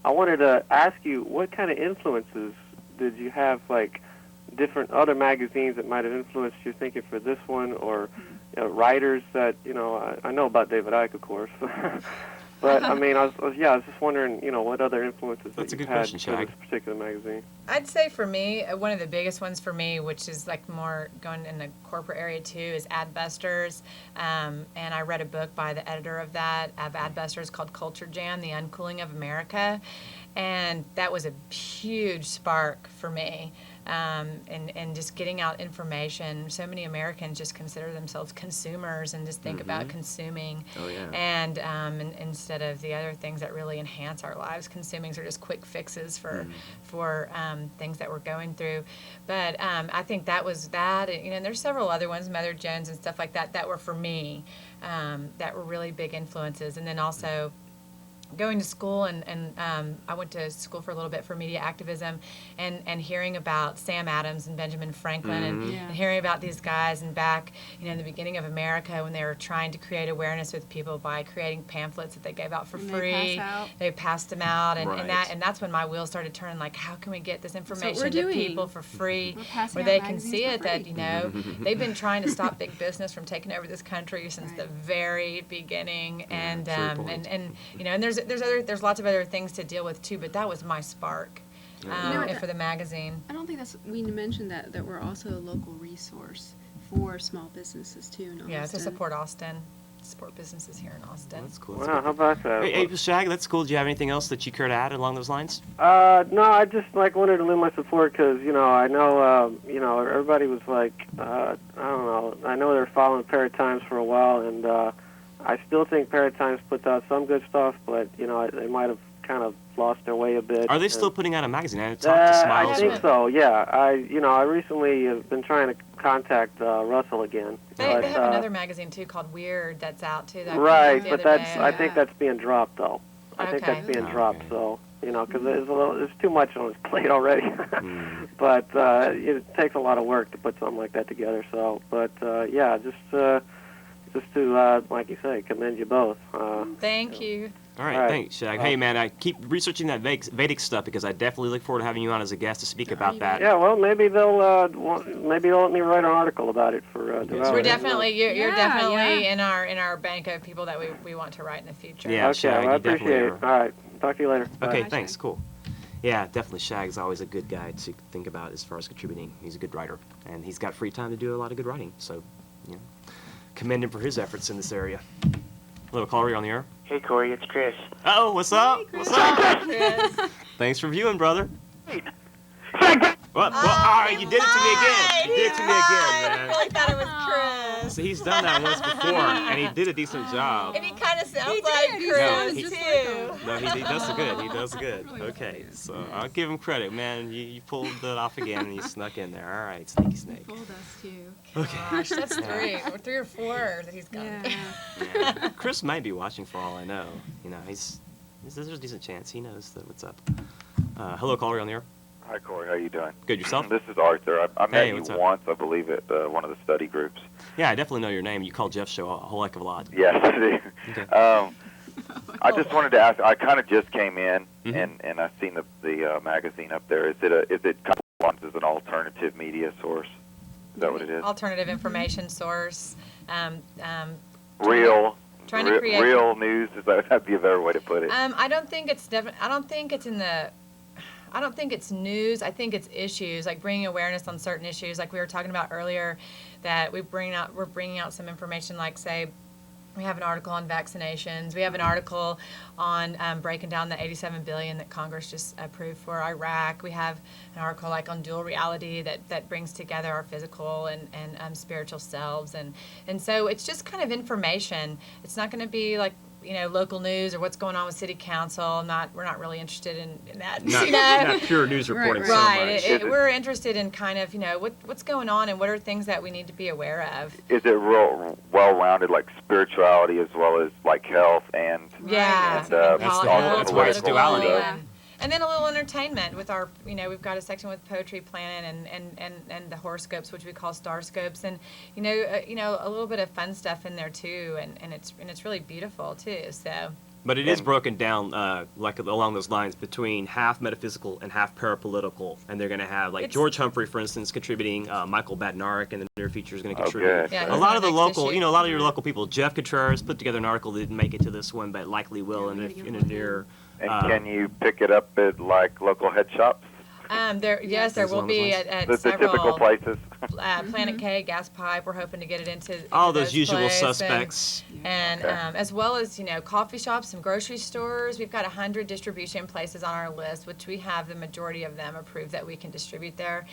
I wanted to ask you, what kind of influences did you have, like different other magazines that might have influenced your thinking for this one, or writers that I know about David Icke, of course. But I mean, I was just wondering, what other influences That's that a you good had question, for Shag. this particular magazine. I'd say for me, one of the biggest ones for me, which is like more going in the corporate area too, is Adbusters. And I read a book by the editor of Adbusters called Culture Jam, The Uncooling of America. And that was a huge spark for me. And just getting out information. So many Americans just consider themselves consumers and just think about consuming. Oh, yeah. And instead of the other things that really enhance our lives, consuming are just quick fixes for things that we're going through. But I think that was that. And there's several other ones, Mother Jones and stuff like that, that were for me, that were really big influences. And then also going to school, and I went to school for a little bit for media activism, and hearing about Sam Adams and Benjamin Franklin, and hearing about these guys, and back in the beginning of America when they were trying to create awareness with people by creating pamphlets that they gave out for free. They passed them out, and that's when my wheels started turning. Like, how can we get this information to people for free, where they can see it? That they've been trying to stop big business from taking over this country since the very beginning, and there's lots of other things to deal with too, but that was my spark for the magazine. I don't think we mentioned that we're also a local resource for small businesses too in Austin. Yeah, to support Austin, support businesses here in Austin. That's cool. Wow, how about that? Hey, Shag, that's cool. Do you have anything else that you care to add along those lines? No, I just wanted to lend my support because I know everybody was like I don't know. I know they're following Paratimes for a while, and I still think Paratimes puts out some good stuff, but they might have kind of lost their way a bit. Are they still putting out a magazine? I talked to Smiles. I think so. Yeah, I recently have been trying to contact Russell again. They have another magazine too called Weird that's out too. That right, came out but the other day. I think that's being dropped though. I think that's being dropped. So because there's too much on his plate already. But it takes a lot of work to put something like that together. So, but just to, like you say, commend you both. Thank you. All right, thanks, Shag. Hey, man, I keep researching that Vedic stuff because I definitely look forward to having you on as a guest to speak about that. Yeah, well, maybe they'll let me write an article about it for. We're definitely you're definitely in our bank of people that we want to write in the future. Yeah, okay, Shag, well, I you definitely appreciate it. are. All right, talk to you later. Okay, Bye. thanks, cool. Yeah, definitely Shag's always a good guy to think about as far as contributing. He's a good writer, and he's got free time to do a lot of good writing. So, commend him for his efforts in this area. Hello, caller, you're on the air. Hey, Corey, it's Chris. Oh, what's up? Hey, What's up? Thanks for viewing, brother. What? You did it to me again. You did it to me again, man. I really thought it was Chris. So he's done that once before, and he did a decent job. And he kind of sounds like Chris too. No, he does good. He does good. Okay, so I'll give him credit, man. You pulled it off again, and you snuck in there. All right, sneaky snake. Fooled us too. Okay. Gosh, that's three or four that he's got. Yeah. Chris might be watching for all I know. There's a decent chance he knows what's up. Hello, caller, on the air. Hi, Corey. How you doing? Good, yourself? This is Arthur. I met you what's up? once, I believe, at one of the study groups. Yeah, I definitely know your name. You call Jeff's show a whole heck of a lot. Yes, I do. Okay. I just wanted to ask. I kind of just came in, and I seen the magazine up there. Is it as an alternative media source? Is that what it is? Alternative information source. Real. Trying to create real news. That'd be a better way to put it. I don't think it's I don't think it's news. I think it's issues, like bringing awareness on certain issues, like we were talking about earlier, that we're bringing out some information, like say, we have an article on vaccinations. We have an article on breaking down the $87 billion that Congress just approved for Iraq. We have an article like on dual reality that brings together our physical and spiritual selves, and so it's just kind of information. It's not going to be like local news or what's going on with city council. We're not really interested in that. Not, you know? not pure news reporting Right, so Right. much. We're interested in kind of, what's going on and what are things that we need to be aware of. Is it real well-rounded, like spirituality as well as like health and Yeah. and, And that's political, the whole- that's why it's political, duality. yeah. And then a little entertainment with our, we've got a section with Poetry Planet and the horoscopes, which we call star scopes, and a little bit of fun stuff in there too, and it's really beautiful too. So. But it is broken down like along those lines between half metaphysical and half parapolitical, and they're going to have like George Humphrey, for instance, contributing. Michael Badnarik in the near future is going to contribute. good. Yeah, A he's lot on of the next local, issue. a lot of your local people. Jeff Contreras put together an article that didn't make it to this one, but likely will in a near. And can you pick it up at like local head shops? There Things will along those be lines. at The several typical places. Planet K, Gas Pipe. We're hoping to get it into All those those usual places, suspects. and Okay. as well as coffee shops, some grocery stores. We've got 100 distribution places on our list, which we have the majority of them approved that we can distribute there.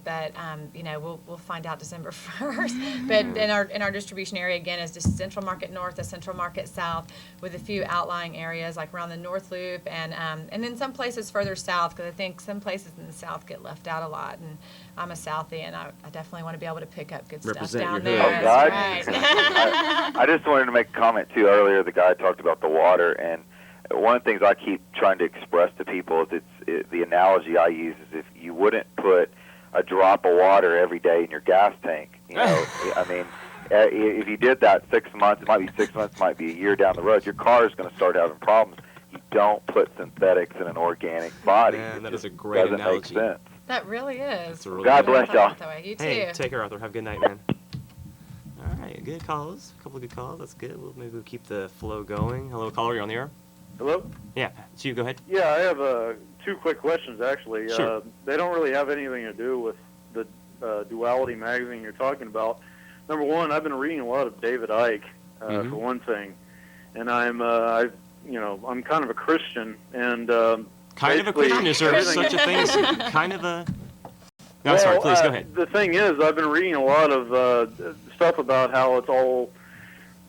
But we'll find out December 1st. But in our distribution area again is just Central Market North, the Central Market South, with a few outlying areas like around the North Loop, and then some places further south, because I think some places in the south get left out a lot. And I'm a Southie, and I definitely want to be able to pick up good Represent stuff down your there. hood. Oh, God. That's right. I just wanted to make a comment too. Earlier, the guy talked about the water, and one of the things I keep trying to express to people is the analogy I use is if you wouldn't put a drop of water every day in your gas tank. I mean, if you did that 6 months, it might be 6 months, it might be a year down the road, your car is going to start having problems. You don't put synthetics in an organic body. Man, It that is just a great doesn't analogy. make sense. That really is. That's a really God good bless Thought y'all. about that way. You Hey, too. take care, Arthur. Have a good night, man. All right, good calls. A couple of good calls. That's good. Maybe we'll keep the flow going. Hello, caller. You're on the air. Hello? Yeah, it's you. Go ahead. Yeah, I have two quick questions, actually. Sure. They don't really have anything to do with the Duality magazine you're talking about. Number one, I've been reading a lot of David Icke, for one thing, and I'm kind of a Christian, and Kind of a basically Christian? Is there everything- such a thing as kind of a... No, sorry. Please, go ahead. The thing is, I've been reading a lot of stuff about how it's all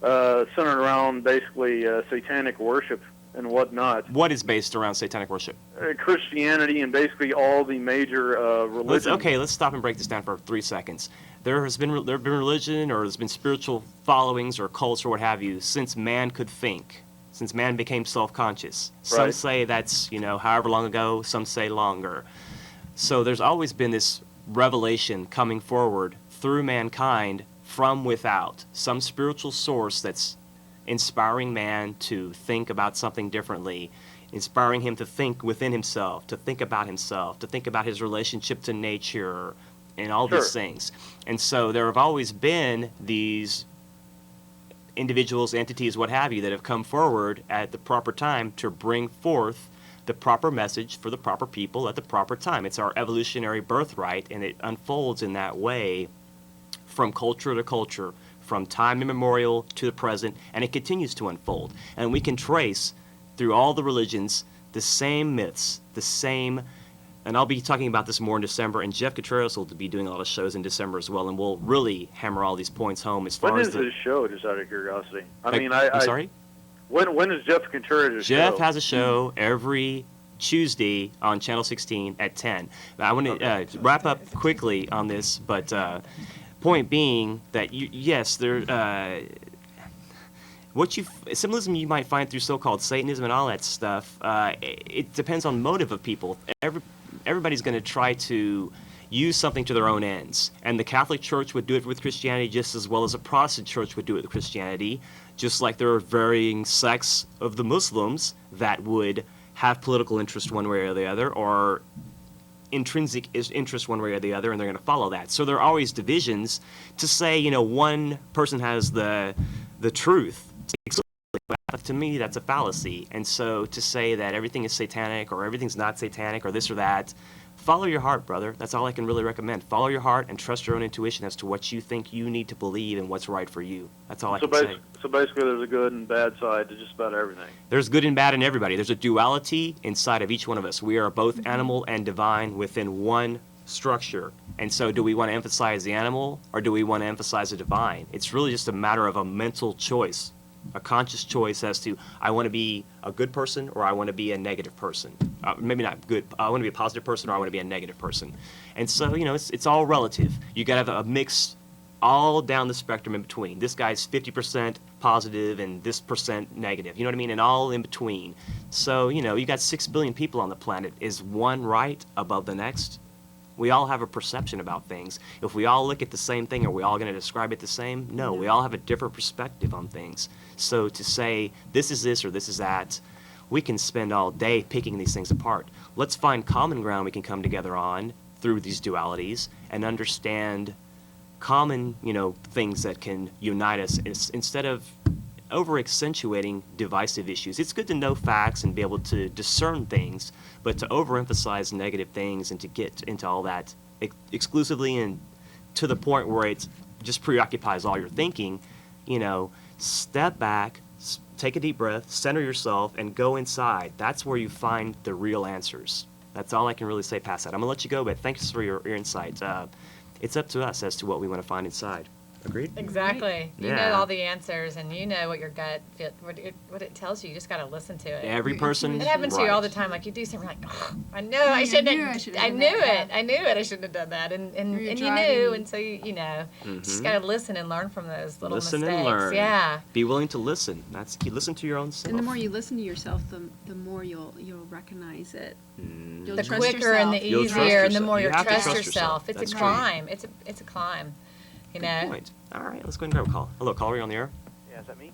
centered around basically satanic worship and whatnot. What is based around satanic worship? Christianity and basically all the major religions. Let's stop and break this down for 3 seconds. There have been religion, or there's been spiritual followings or cults or what have you since man could think, since man became self-conscious. Some Right. say that's however long ago. Some say longer. So there's always been this revelation coming forward through mankind from without, some spiritual source that's inspiring man to think about something differently, inspiring him to think within himself, to think about his relationship to nature, and all Sure. these things. And so there have always been these individuals, entities, what have you, that have come forward at the proper time to bring forth the proper message for the proper people at the proper time. It's our evolutionary birthright, and it unfolds in that way from culture to culture, from time immemorial to the present, and it continues to unfold. And we can trace through all the religions the same myths, the same, and I'll be talking about this more in December, and Jeff Contreras will be doing a lot of shows in December as well, and we'll really hammer all these points home as far When as is the... his show, just out of curiosity? I'm sorry? When is Jeff Contreras' show? Jeff has a show every Tuesday on Channel 16 at 10. Now, I want to wrap up quickly on this, but point being that yes, there symbolism you might find through so-called Satanism and all that stuff. It depends on motive of people. Everybody's going to try to use something to their own ends, and the Catholic Church would do it with Christianity just as well as a Protestant church would do it with Christianity. Just like there are varying sects of the Muslims that would have political interest one way or the other, or intrinsic interest one way or the other, and they're going to follow that. So there are always divisions. To say, one person has the truth, to me, that's a fallacy. And so to say that everything is satanic or everything's not satanic or this or that, follow your heart, brother. That's all I can really recommend. Follow your heart and trust your own intuition as to what you think you need to believe and what's right for you. That's all I can say. So basically, there's a good and bad side to just about everything. There's good and bad in everybody. There's a duality inside of each one of us. We are both animal and divine within one structure. And so do we want to emphasize the animal or do we want to emphasize the divine? It's really just a matter of a mental choice. a conscious choice as to I want to be a good person or I want to be a negative person. Maybe not good. I want to be a positive person or I want to be a negative person. And so, it's all relative. You got to have a mix all down the spectrum in between. This guy's 50% positive and this percent negative. You know what I mean? And all in between. So, you got 6 billion people on the planet. Is one right above the next? We all have a perception about things. If we all look at the same thing, are we all going to describe it the same? No, we all have a different perspective on things. So to say this is this or this is that, we can spend all day picking these things apart. Let's find common ground we can come together on through these dualities and understand common, things that can unite us instead of over-accentuating divisive issues. It's good to know facts and be able to discern things, but to overemphasize negative things and to get into all that exclusively and to the point where it just preoccupies all your thinking, step back, take a deep breath, center yourself, and go inside. That's where you find the real answers. That's all I can really say past that. I'm going to let you go, but thanks for your insight. It's up to us as to what we want to find inside. Agreed? Exactly. You Yeah. know all the answers, and you know what your gut feel, what it tells you. You just got to listen to it. Every person. It happens to you all the time. Like you do something, like, oh, I know I shouldn't. I knew it. I knew it. I shouldn't have done that. And you knew, and so you just got to listen and learn from those little Listen mistakes. and learn. Yeah. Be willing to listen. You listen to your own self. And the more you listen to yourself, the more you'll recognize it. You'll The trust quicker yourself. and the You'll trust easier, and the yourself. more You you have to trust trust yourself. yourself. It's a That's right. climb. It's a climb. You know. Good point. All right, let's go ahead and grab a call. Hello, caller, you on the air? Yeah, is that me?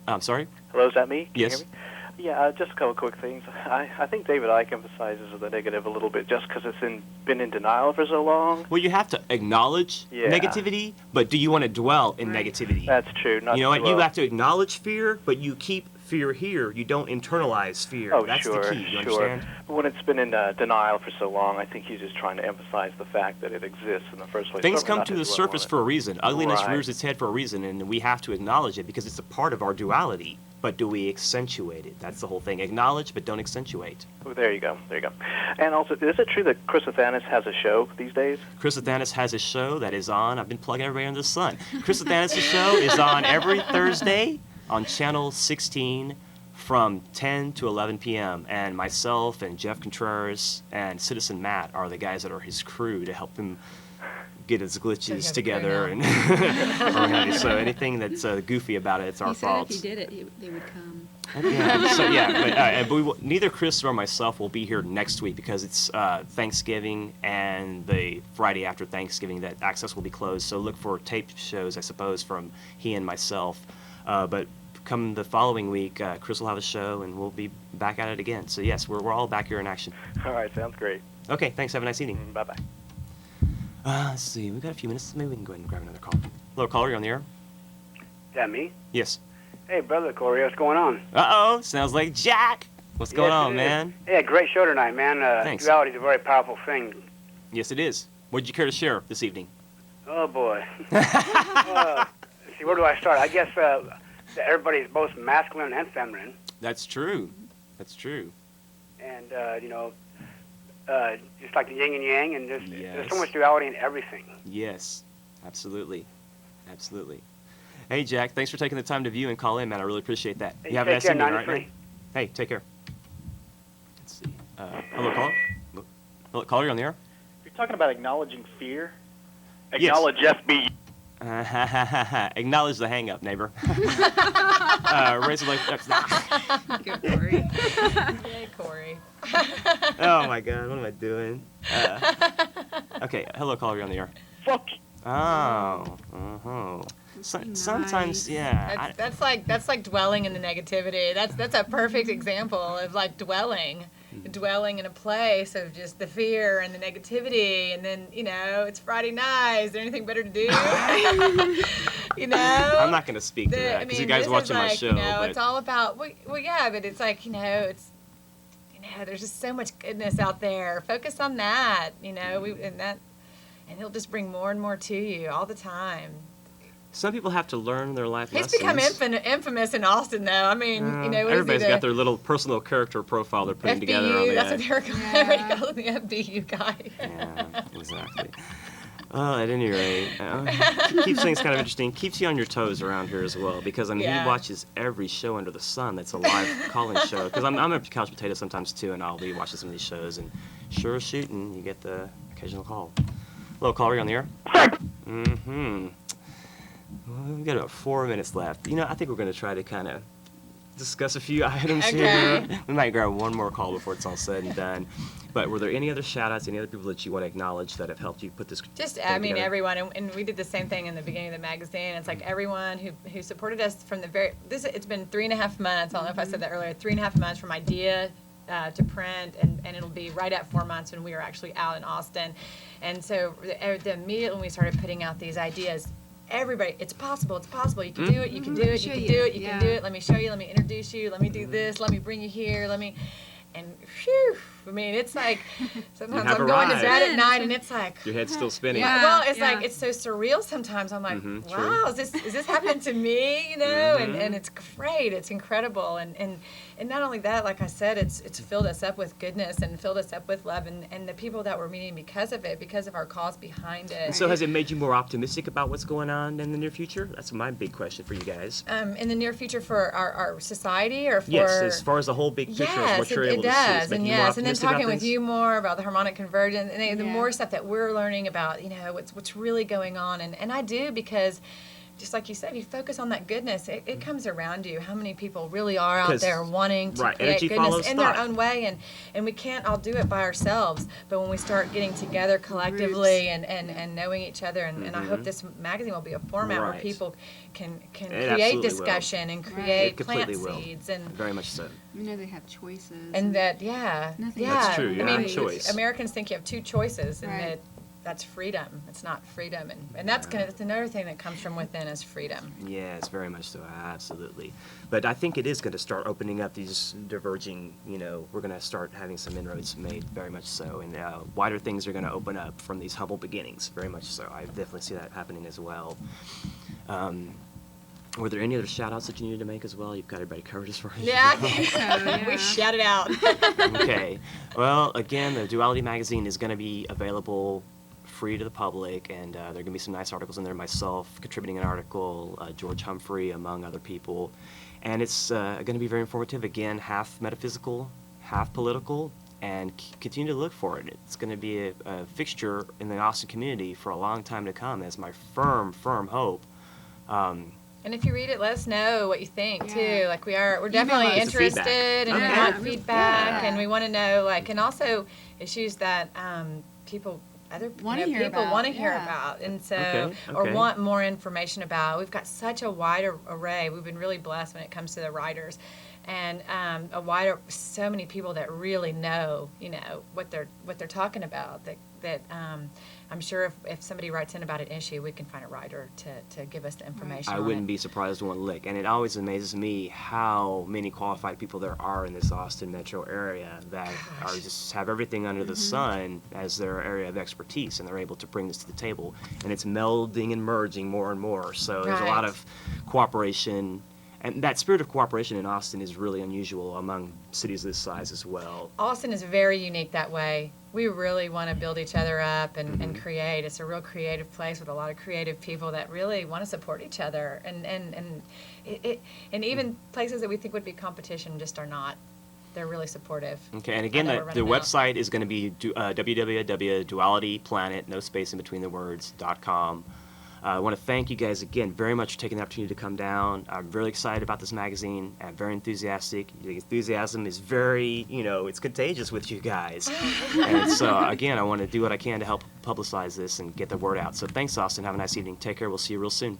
I'm sorry? Hello, is that me? Can Yes. you hear me? Yeah, just a couple quick things. I think David Icke emphasizes the negative a little bit just because it's been in denial for so long. Well, you have to acknowledge Yeah. negativity, but do you want to dwell in negativity? That's true. Not You know what? to, You have to acknowledge fear, but you keep fear here. You don't internalize fear. Oh, That's sure, the key. You sure. understand? But when it's been in denial for so long, I think he's just trying to emphasize the fact that it exists in the first place. Things Certainly come not to the dwell surface on it. for a reason. Ugliness Right. rears its head for a reason, and we have to acknowledge it because it's a part of our duality. But do we accentuate it? That's the whole thing. Acknowledge, but don't accentuate. Oh, there you go. There you go. And also, is it true that Chris Athanas has a show these days? Chris Athanas has a show that is on. I've been plugging everybody under the sun. Chris Athanas' show is on every Thursday on Channel 16 from 10 to 11 p.m. And myself and Jeff Contreras and Citizen Matt are the guys that are his crew to help him get his glitches together. And so anything that's goofy about it, it's our He said fault. if he did it, they would come. But neither Chris nor myself will be here next week because it's Thanksgiving and the Friday after Thanksgiving that access will be closed. So look for tape shows, I suppose, from he and myself. But come the following week, Chris will have a show and we'll be back at it again. So yes, we're all back here in action. All right, sounds great. Okay, thanks. Have a nice evening. Bye-bye. Let's see. We've got a few minutes. Maybe we can go ahead and grab another call. Hello, caller. You're on the air? Is that me? Yes. Hey, brother Corey, what's going on? Uh-oh. Sounds like Jack. What's going on, man? Yeah, great show tonight, man. Thanks. Duality is a very powerful thing. Yes, it is. What did you care to share this evening? Oh, boy. Let's see, where do I start? I guess that everybody's both masculine and feminine. That's true. That's true. And, just like the yin and yang, and there's so Yes. much duality in everything. Yes. Absolutely. Absolutely. Hey, Jack. Thanks for taking the time to view and call in, man. I really appreciate that. Hey, You have a take nice care, evening, all right, 93. man? Hey, take care. Let's see. Hello, caller. Hello, caller. You're on the air? You're talking about acknowledging fear. Yes. Acknowledge FB. Acknowledge the hang-up, neighbor. Raise the light. Good, Corey. Yay, Corey. Oh, my God. What am I doing? Okay. Hello, caller. You're on the air. Fuck. Oh. Uh-huh. Sometimes, yeah. That's like dwelling in the negativity. That's a perfect example of like dwelling in a place of just the fear and the negativity, and then it's Friday night. Is there anything better to do? I'm not going to speak to that because you guys are watching my show. But It's all about well, yeah, but it's like it's there's just so much goodness out there. Focus on that, and it'll just bring more and more to you all the time. some people have to learn their life He's lessons. become infamous in Austin, though. I mean, what everybody's is he, got their little personal character profile they're putting FBU, together on the that's what they're calling him, the FBU guy. Yeah, exactly. At any rate, keep things kind of interesting. Keeps you on your toes around here as well, because I mean he watches every show under the sun that's a live call-in show. Because I'm a couch potato sometimes too, and I'll be watching some of these shows, and sure as shooting, you get the occasional call. Hello, caller, you on the air? Mm-hmm. Well, we've got about 4 minutes left. You know, I think we're going to try to kind of discuss a few items here. We might grab one more call before it's all said and done. But were there any other shout-outs, any other people that you want to acknowledge that have helped you put this I mean, together? everyone, and we did the same thing in the beginning of the magazine. It's like everyone who supported us from the it's been 3.5 months. I don't know if I said that earlier. 3.5 months from idea to print, and it'll be right at 4 months when we are actually out in Austin. And so immediately when we started putting out these ideas, everybody, it's possible, you can do it, you can do it, you can do it, you can do it, let me show you, let me introduce you, let me do this, let me bring you here, and whew, I mean, it's like, sometimes I'm going to bed at night and it's like, your head's still spinning. well, it's like, it's so surreal sometimes. I'm like, wow, is this happening to me, you know? And it's great, it's incredible. And not only that, like I said, it's filled us up with goodness and filled us up with love, and the people that we're meeting because of it, because of our cause behind it. And so has it made you more optimistic about what's going on in the near future? That's my big question for you guys. In the near future for our society, or for... Yes, as far as the whole big picture of what you're able to see. Yes, and then talking with you more about the harmonic convergence, and the more stuff that we're learning about, you know, what's really going on, and I do, because just like you said, you focus on that goodness, it comes around you. How many people really are out there wanting to create goodness in their own way, and we can't all do it by ourselves, but when we start getting together collectively and knowing each other, and I hope this magazine will be a format where people can create discussion and create plant seeds, and very much so. You know, they have choices. And that, That's true. I mean, choice. Americans think you have two choices, and that's freedom. It's not freedom, and that's another thing that comes from within is freedom. Yes, very much so, absolutely. But I think it is going to start opening up these diverging, you know, we're going to start having some inroads made, very much so, and wider things are going to open up from these humble beginnings, very much so. I definitely see that happening as well. Were there any other shout-outs that you needed to make as well? You've got everybody covered as far as I think so, we shout it out. Okay. Well, again, the Duality magazine is going to be available free to the public, and there are going to be some nice articles in there, myself contributing an article, George Humphrey, among other people. And it's going to be very informative, again, half metaphysical, half political, and continue to look for it. It's going to be a fixture in the Austin community for a long time to come. That's my firm hope. And if you read it, let us know what you think too. Like we're definitely interested, and we want feedback, and we want to know, like, and also issues that people want to hear about, and so or want more information about. We've got such a wide array. We've been really blessed when it comes to the writers, and so many people that really know, you know, what they're talking about. That I'm sure if somebody writes in about an issue, we can find a writer to give us the information. I wouldn't be surprised one lick. And it always amazes me how many qualified people there are in this Austin metro area that are just have everything under the sun as their area of expertise, and they're able to bring this to the table. And it's melding and merging more and more. So there's a lot of cooperation. And that spirit of cooperation in Austin is really unusual among cities this size as well. Austin is very unique that way. We really want to build each other up and create. It's a real creative place with a lot of creative people that really want to support each other. And even places that we think would be competition just are not. They're really supportive. Okay, and again, the website is going to be www.dualityplanet, no space in between the words, .com. I want to thank you guys again very much for taking the opportunity to come down. I'm really excited about this magazine. I'm very enthusiastic. The enthusiasm is very, you know, it's contagious with you guys. And so, again, I want to do what I can to help publicize this and get the word out. So thanks, Austin. Have a nice evening. Take care. We'll see you real soon.